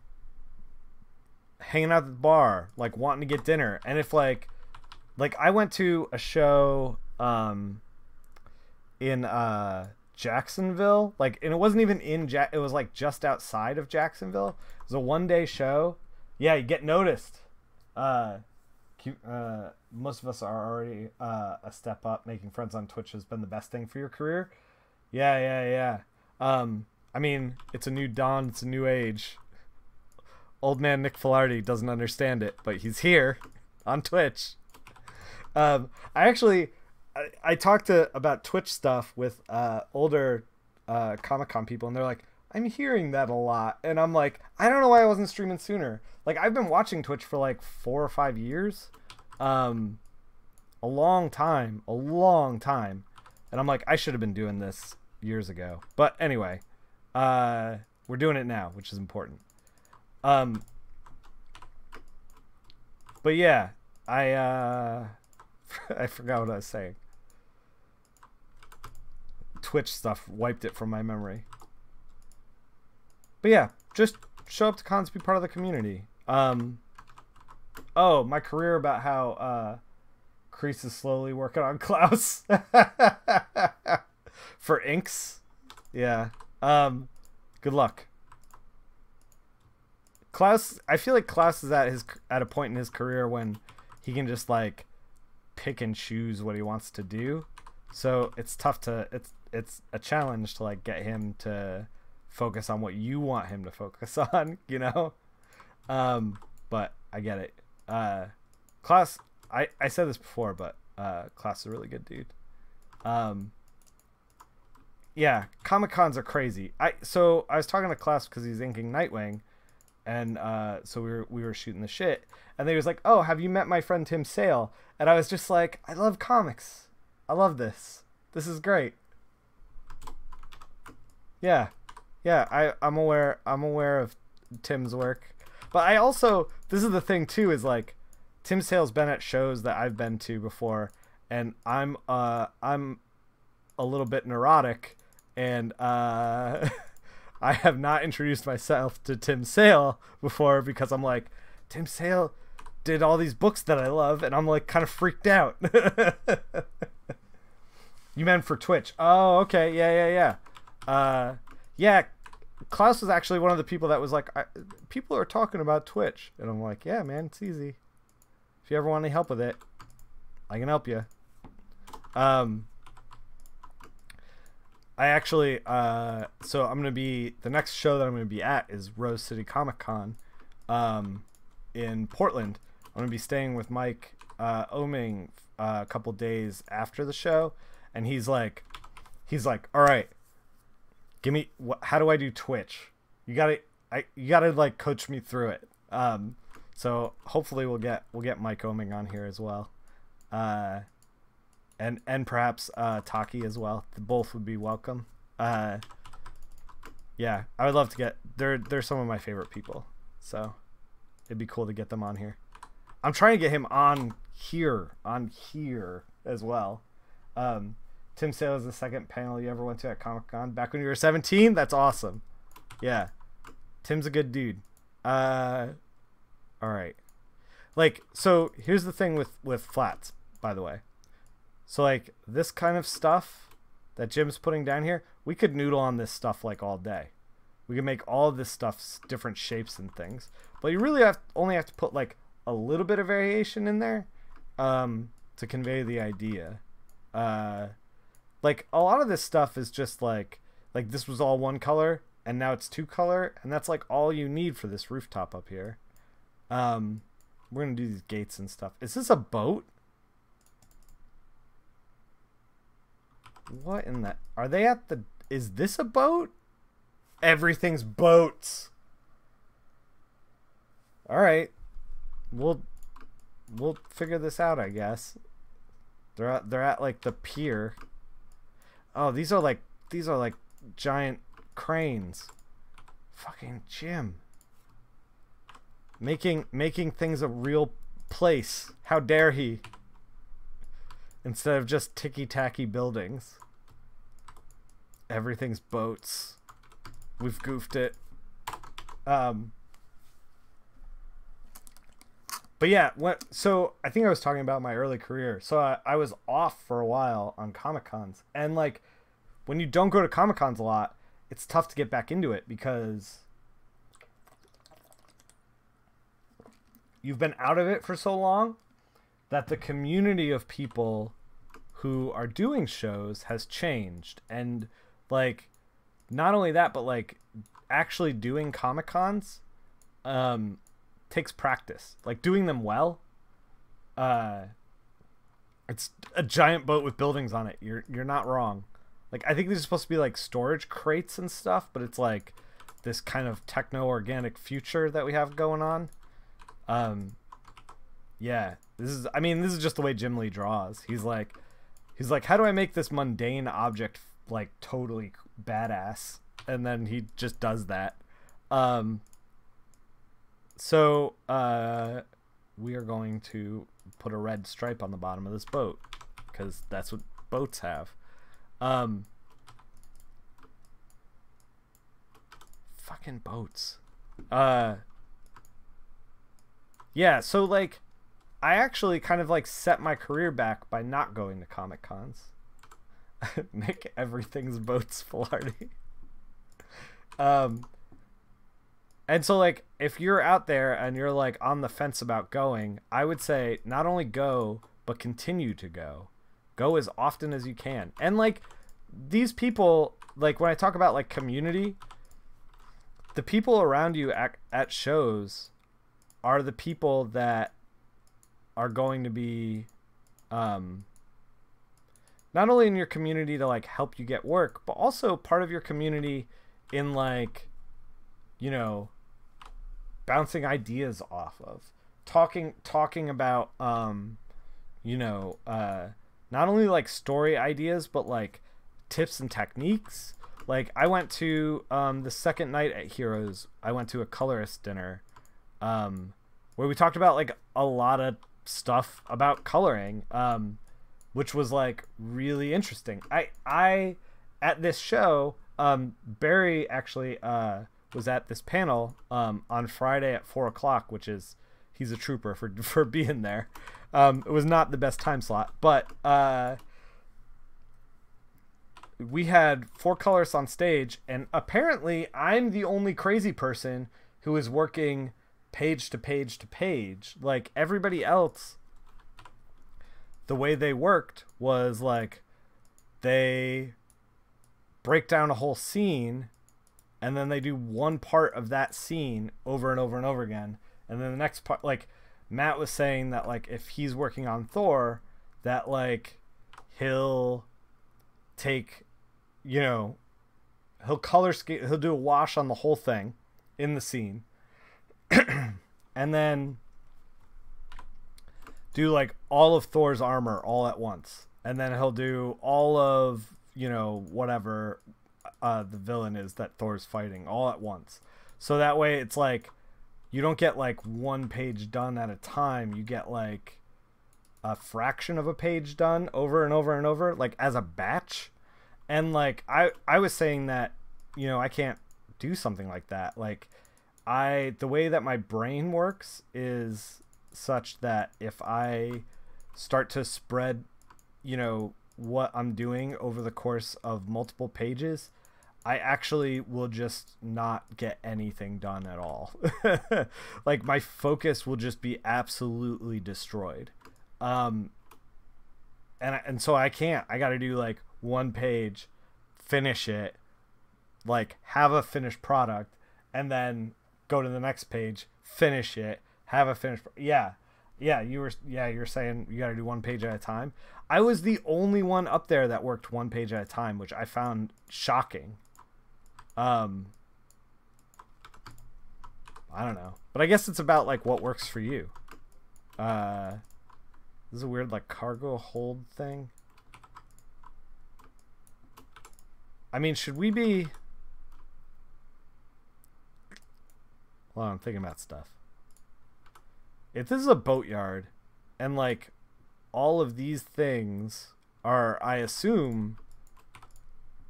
hanging out at the bar, like wanting to get dinner. And if like I went to a show, in Jacksonville, like, and it wasn't even in it was like just outside of Jacksonville. It was a 1-day show. Yeah, you get noticed. Most of us are already a step up. Making friends on Twitch has been the best thing for your career. Yeah. I mean, it's a new dawn, it's a new age. Old man Nick Filardi doesn't understand it, but he's here on Twitch. I talked about Twitch stuff with older Comic-Con people, and they're like, I'm hearing that a lot. And I'm like, I don't know why I wasn't streaming sooner. Like, I've been watching Twitch for like 4 or 5 years. A long time. And I'm like, I should have been doing this years ago. But anyway, we're doing it now, which is important. But yeah, I forgot what I was saying. Twitch stuff wiped it from my memory. But yeah, just show up to cons, be part of the community. Oh, my career about how Kreese is slowly working on Klaus for inks. Yeah. Good luck. Klaus, I feel like Klaus is at a point in his career when he can just like pick and choose what he wants to do. So it's tough to it's a challenge to like get him to focus on what you want him to focus on, you know? But I get it. Klaus, I said this before, but Klaus is a really good dude. Yeah, Comic-Cons are crazy. So I was talking to Klaus because he's inking Nightwing, and so we were shooting the shit, and he was like, "Oh, have you met my friend Tim Sale?" And I was just like, "I love comics. I love this. This is great." Yeah, I'm aware of Tim's work, but I also, this is the thing too, is like Tim Sale's been at shows that I've been to before, and I'm a little bit neurotic, and I have not introduced myself to Tim Sale before because I'm like, Tim Sale did all these books that I love, and I'm like kind of freaked out. You meant for Twitch? Oh, okay, yeah. Yeah, Klaus was actually one of the people that was like, people are talking about Twitch, and I'm like, yeah, man, it's easy. If you ever want any help with it, I can help you. I actually, so I'm gonna be, the next show that I'm gonna be at is Rose City Comic Con, in Portland. I'm gonna be staying with Mike Oming a couple days after the show, and he's like, all right, give me, how do I do Twitch? You gotta like coach me through it. So hopefully we'll get Mike Oming on here as well. And perhaps Taki as well. Both would be welcome. Yeah, I would love to get. They're some of my favorite people, so it'd be cool to get them on here. I'm trying to get him on here as well. Tim Sale is the second panel you ever went to at Comic-Con back when you were 17. That's awesome. Yeah, Tim's a good dude. All right. Like, so here's the thing with flats, by the way. So like this kind of stuff that Jim's putting down here, we could noodle on this stuff like all day. We can make all of this stuff different shapes and things, but you really only have to put like a little bit of variation in there to convey the idea. Like a lot of this stuff is just like this was all one color and now it's two color, and that's like all you need for this rooftop up here. We're gonna do these gates and stuff. Is this a boat? What in the... Are they at the... Is this a boat? Everything's boats. Alright. We'll figure this out, I guess. They're at like the pier. Oh, these are like giant cranes. Fucking Jim. Making things a real place. How dare he? Instead of just ticky-tacky buildings. Everything's boats. We've goofed it. But yeah, so I think I was talking about my early career. So I was off for a while on Comic-Cons. And like, when you don't go to Comic-Cons a lot, it's tough to get back into it because you've been out of it for so long that the community of people who are doing shows has changed. And like, not only that, but like actually doing Comic-Cons takes practice. Like doing them well. It's a giant boat with buildings on it. You're not wrong. Like, I think these are supposed to be like storage crates and stuff, but it's like this kind of techno-organic future that we have going on. Yeah, this is just the way Jim Lee draws. He's like, how do I make this mundane object like totally badass? And then he just does that. So we are going to put a red stripe on the bottom of this boat because that's what boats have. Fucking boats. Yeah, so like I actually kind of like set my career back by not going to Comic Cons. Make everything's boats Filardi. And so like if you're out there and you're like on the fence about going, I would say not only go but continue to go. Go as often as you can. And like these people, like when I talk about like community, the people around you at shows are the people that are going to be not only in your community to like help you get work, but also part of your community in like, you know, bouncing ideas off of, talking about you know, not only like story ideas but like tips and techniques. Like I went to the second night at Heroes, I went to a colorist dinner where we talked about like a lot of stuff about coloring, which was like really interesting. I at this show, Barry actually was at this panel on Friday at 4 o'clock, which is, he's a trooper for being there. It was not the best time slot, but we had 4 colorists on stage, and apparently I'm the only crazy person who is working page to page to page. Like everybody else, the way they worked was like they break down a whole scene and then they do one part of that scene over and over and over again, and then the next part, like Matt was saying that like if he's working on Thor, that like he'll take, you know, he'll color skate, he'll do a wash on the whole thing in the scene and then do like all of Thor's armor all at once, and then he'll do all of, you know, whatever the villain is that Thor's fighting all at once. So that way it's like you don't get like one page done at a time. You get like a fraction of a page done over and over and over, like as a batch. And like I was saying that, you know, I can't do something like that. Like the way that my brain works is such that if I start to spread, you know, what I'm doing over the course of multiple pages, I actually will just not get anything done at all. Like my focus will just be absolutely destroyed. And so I got to do like one page, finish it, like have a finished product, and then go to the next page, finish it, have a finished. You were saying you got to do one page at a time. I was the only one up there that worked one page at a time, which I found shocking. I don't know, but I guess it's about like what works for you. This is a weird like cargo hold thing. I mean, should we be... Well, I'm thinking about stuff. If this is a boatyard, and like all of these things are, I assume,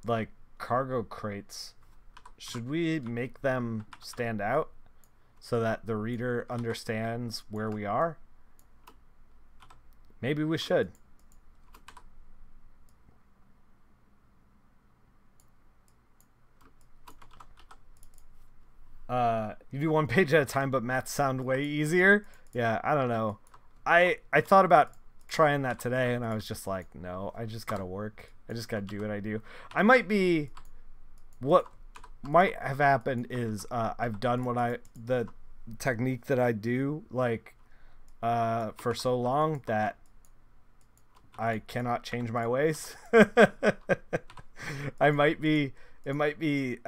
like cargo crates, should we make them stand out so that the reader understands where we are? Maybe we should. You do one page at a time, but maths sound way easier. Yeah, I don't know. I thought about trying that today, and I was just like, no, I just gotta work. I just gotta do what I do. I might be... What might have happened is I've done the technique that I do, like, for so long that I cannot change my ways. It might be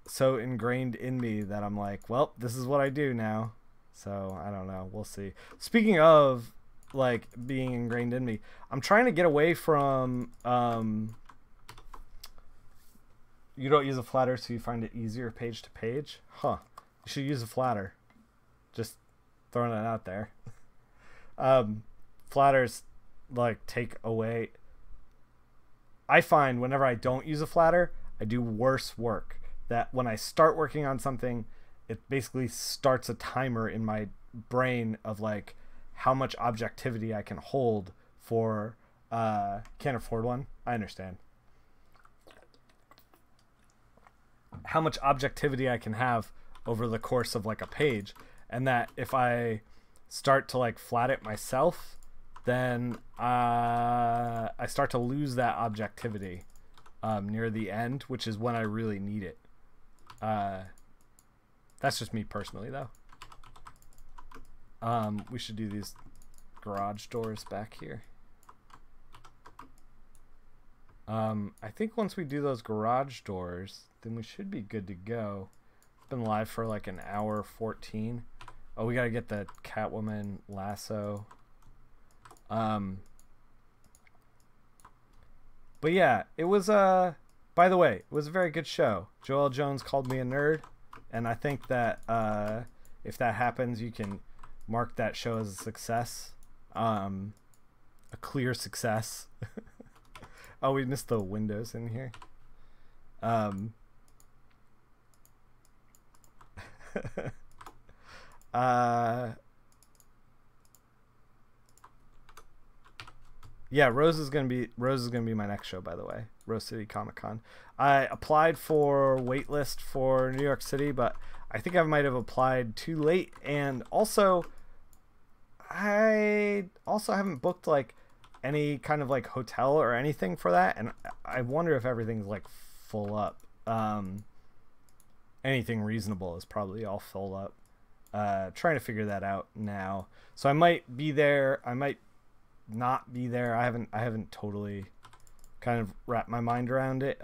so ingrained in me that I'm like, well, this is what I do now. So I don't know, we'll see. Speaking of like being ingrained in me, I'm trying to get away from you don't use a flatter, so you find it easier page to page. You should use a flatter. Just throwing it out there. Flatters like take away. I find whenever I don't use a flatter, I do worse work. That when I start working on something, it basically starts a timer in my brain of like how much objectivity I can hold for can't afford one. I understand. How much objectivity I can have over the course of like a page, and that if I start to like flat it myself, then I start to lose that objectivity near the end, which is when I really need it. That's just me personally, though. We should do these garage doors back here. I think once we do those garage doors, then we should be good to go. It's been live for like an hour 14. Oh, we gotta get the Catwoman lasso. But yeah, it was by the way, it was a very good show. Joel Jones called me a nerd, and I think that if that happens, you can mark that show as a success. A clear success. Oh, we missed the windows in here. Yeah, Rose is gonna be my next show, by the way. Rose City Comic Con. I applied for waitlist for New York City, but I think I might have applied too late, and also I haven't booked like any kind of like hotel or anything for that, and I wonder if everything's like full up. Anything reasonable is probably all full up. Trying to figure that out now. So I might be there, I might not be there. I haven't totally kind of wrapped my mind around it.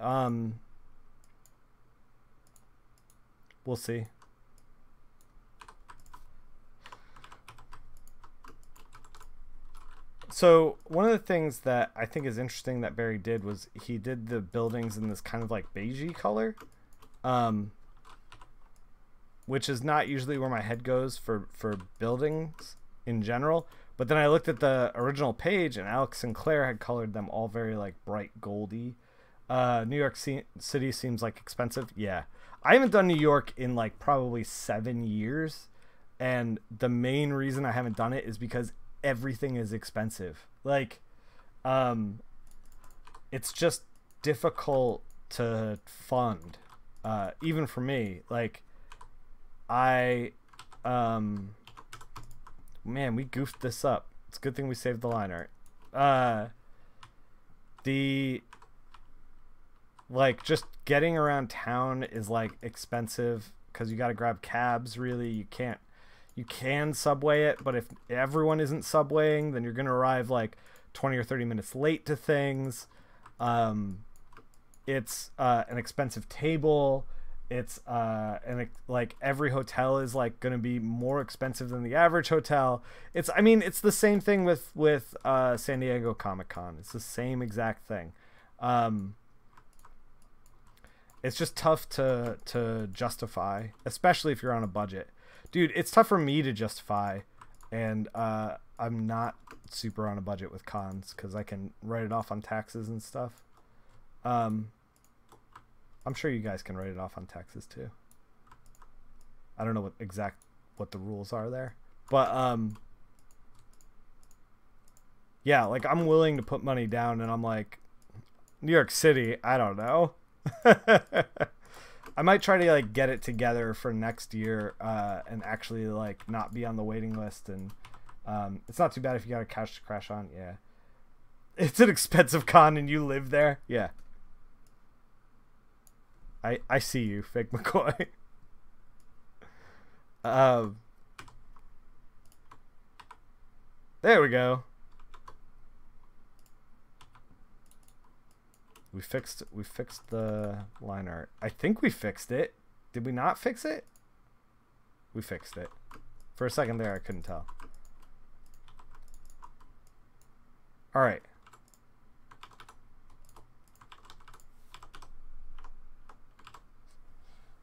We'll see. So one of the things that I think is interesting that Barry did was he did the buildings in this kind of like beigey color, which is not usually where my head goes for buildings in general. But then I looked at the original page, and Alex Sinclair had colored them all very like bright goldy. New York City seems like expensive. Yeah, I haven't done New York in like probably 7 years, and the main reason I haven't done it is because everything is expensive. Like, it's just difficult to fund, even for me. Like, man, we goofed this up. It's a good thing we saved the line art. Like, just getting around town is like expensive because you got to grab cabs. Really, you can subway it, but if everyone isn't subwaying, then you're gonna arrive like 20 or 30 minutes late to things. It's an expensive table. It's like every hotel is like gonna be more expensive than the average hotel. I mean, it's the same thing with San Diego Comic-Con. It's the same exact thing. It's just tough to justify, especially if you're on a budget. Dude, it's tough for me to justify, and I'm not super on a budget with cons because I can write it off on taxes and stuff. I'm sure you guys can write it off on taxes too. I don't know what the rules are there, but yeah, like I'm willing to put money down, and I'm like, New York City, I don't know. I might try to like get it together for next year and actually like not be on the waiting list, and it's not too bad if you got a couch to crash on. Yeah, it's an expensive con and you live there. Yeah, I see you, Fake McCoy. There we go. We fixed the line art. I think we fixed it. Did we not fix it? We fixed it. For a second there, I couldn't tell. All right.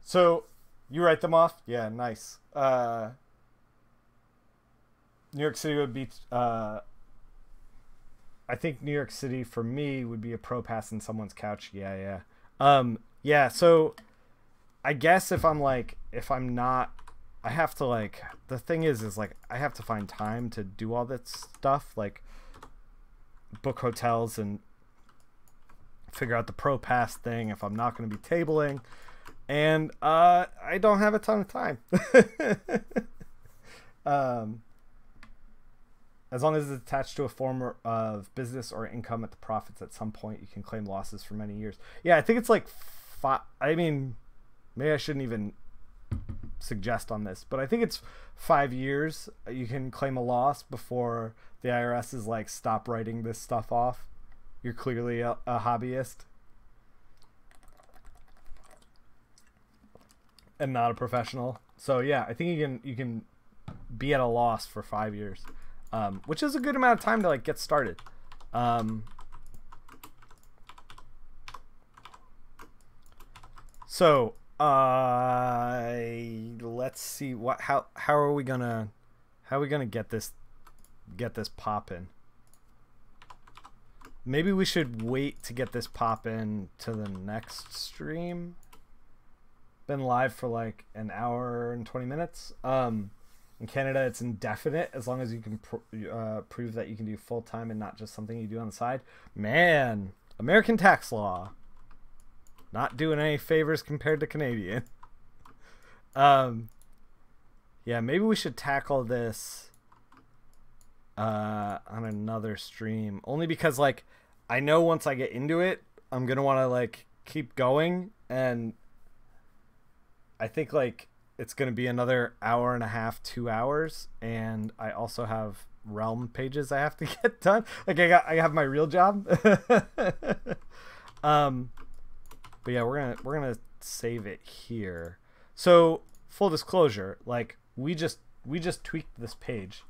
So, you write them off? Yeah, nice. New York City would be... I think New York City for me would be a pro pass in someone's couch. Yeah. Yeah. So I guess if I'm not, I have to like, the thing is like, I have to find time to do all that stuff, like book hotels and figure out the pro pass thing if I'm not going to be tabling. And, I don't have a ton of time. As long as it's attached to a form of business or income at the profits at some point, you can claim losses for many years. Yeah, I think it's like I mean, maybe I shouldn't even suggest on this, but I think it's 5 years you can claim a loss before the IRS is like, stop writing this stuff off. You're clearly a hobbyist and not a professional. So yeah, I think you can be at a loss for 5 years. Which is a good amount of time to like get started. So let's see how are we gonna get this poppin'. Maybe we should wait to get this poppin' to the next stream. Been live for like an hour and 20 minutes. In Canada, it's indefinite as long as you can prove that you can do full-time and not just something you do on the side. Man, American tax law. Not doing any favors compared to Canadian. Yeah, maybe we should tackle this on another stream. Only because, like, I know once I get into it, I'm going to want to, like, keep going. And I think, like, it's going to be another hour and a half, 2 hours, and I also have Realm pages I have to get done. Like I have my real job. But yeah, we're gonna save it here. So full disclosure, like we just tweaked this page.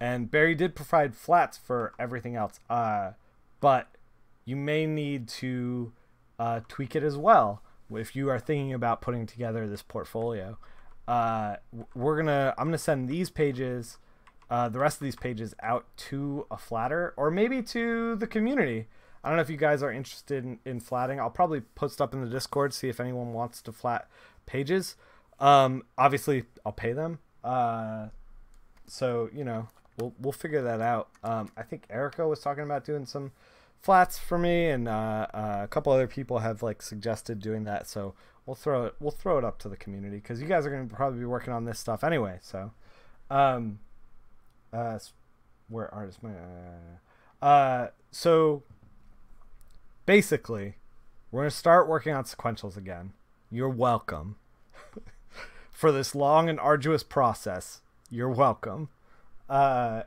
And Barry did provide flats for everything else. But you may need to tweak it as well if you are thinking about putting together this portfolio. I'm gonna send these pages, the rest of these pages, out to a flatter, or maybe to the community. I don't know if you guys are interested in flatting. I'll probably post up in the Discord, see if anyone wants to flat pages. Obviously, I'll pay them. So, you know, we'll figure that out. I think Erica was talking about doing some flats for me, and a couple other people have like suggested doing that. So we'll throw it up to the community, because you guys are going to probably be working on this stuff anyway. So, where artist my so basically, we're going to start working on sequentials again. You're welcome. For this long and arduous process, you're welcome. And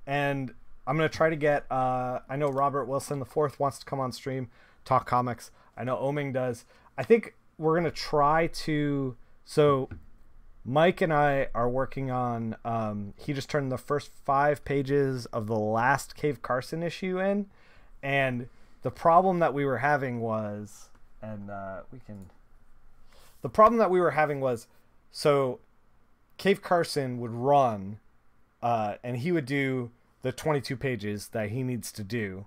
I'm going to try to get, I know Robert Wilson IV wants to come on stream, talk comics. I know Oming does. I think we're going to try to, so Mike and I are working on, he just turned the first 5 pages of the last Cave Carson issue in, and the problem that we were having was, the problem that we were having was, so Cave Carson would run, and he would do the 22 pages that he needs to do,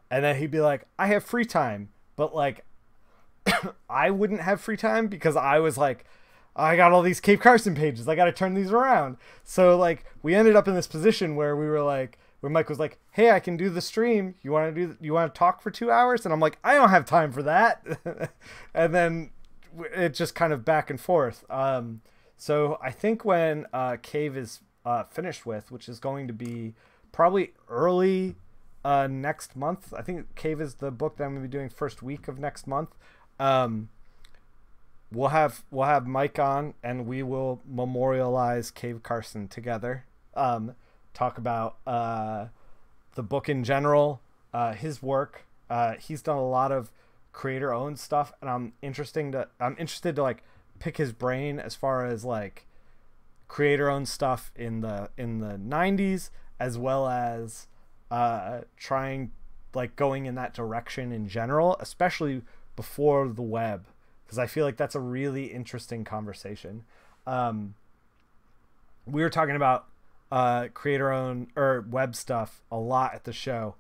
and then he'd be like, I have free time, but like I wouldn't have free time, because I was like, I got all these Cave Carson pages, I got to turn these around. So like we ended up in this position where we were like, where Mike was like, hey, I can do the stream, you want to talk for 2 hours? And I'm like, I don't have time for that. And then it just kind of back and forth. So I think when Cave is finished with, which is going to be probably early next month. I think Cave is the book that I'm going to be doing first week of next month. We'll have Mike on, and we will memorialize Cave Carson together. Talk about the book in general, his work. He's done a lot of creator-owned stuff, and I'm interested to like pick his brain as far as like creator-owned stuff in the 90s, as well as trying like going in that direction in general, especially before the web, because I feel like that's a really interesting conversation. We were talking about creator-owned or web stuff a lot at the show.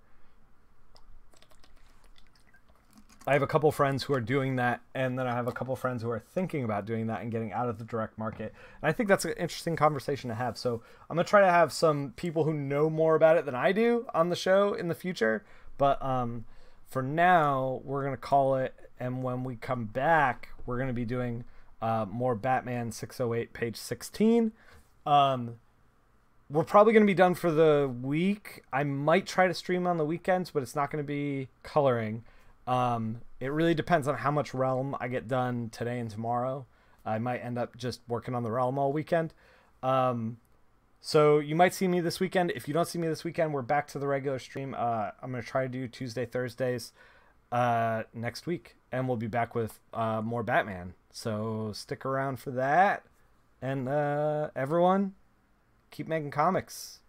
I have a couple friends who are doing that, and then I have a couple friends who are thinking about doing that and getting out of the direct market. And I think that's an interesting conversation to have. So I'm going to try to have some people who know more about it than I do on the show in the future. But for now, we're going to call it, and when we come back, we're going to be doing more Batman 608 page 16. We're probably going to be done for the week. I might try to stream on the weekends, but it's not going to be coloring. It really depends on how much Realm I get done today and tomorrow. I might end up just working on the Realm all weekend. So you might see me this weekend. If you don't see me this weekend, we're back to the regular stream. I'm going to try to do Tuesday, Thursdays next week, and we'll be back with more Batman. So stick around for that. And everyone, keep making comics.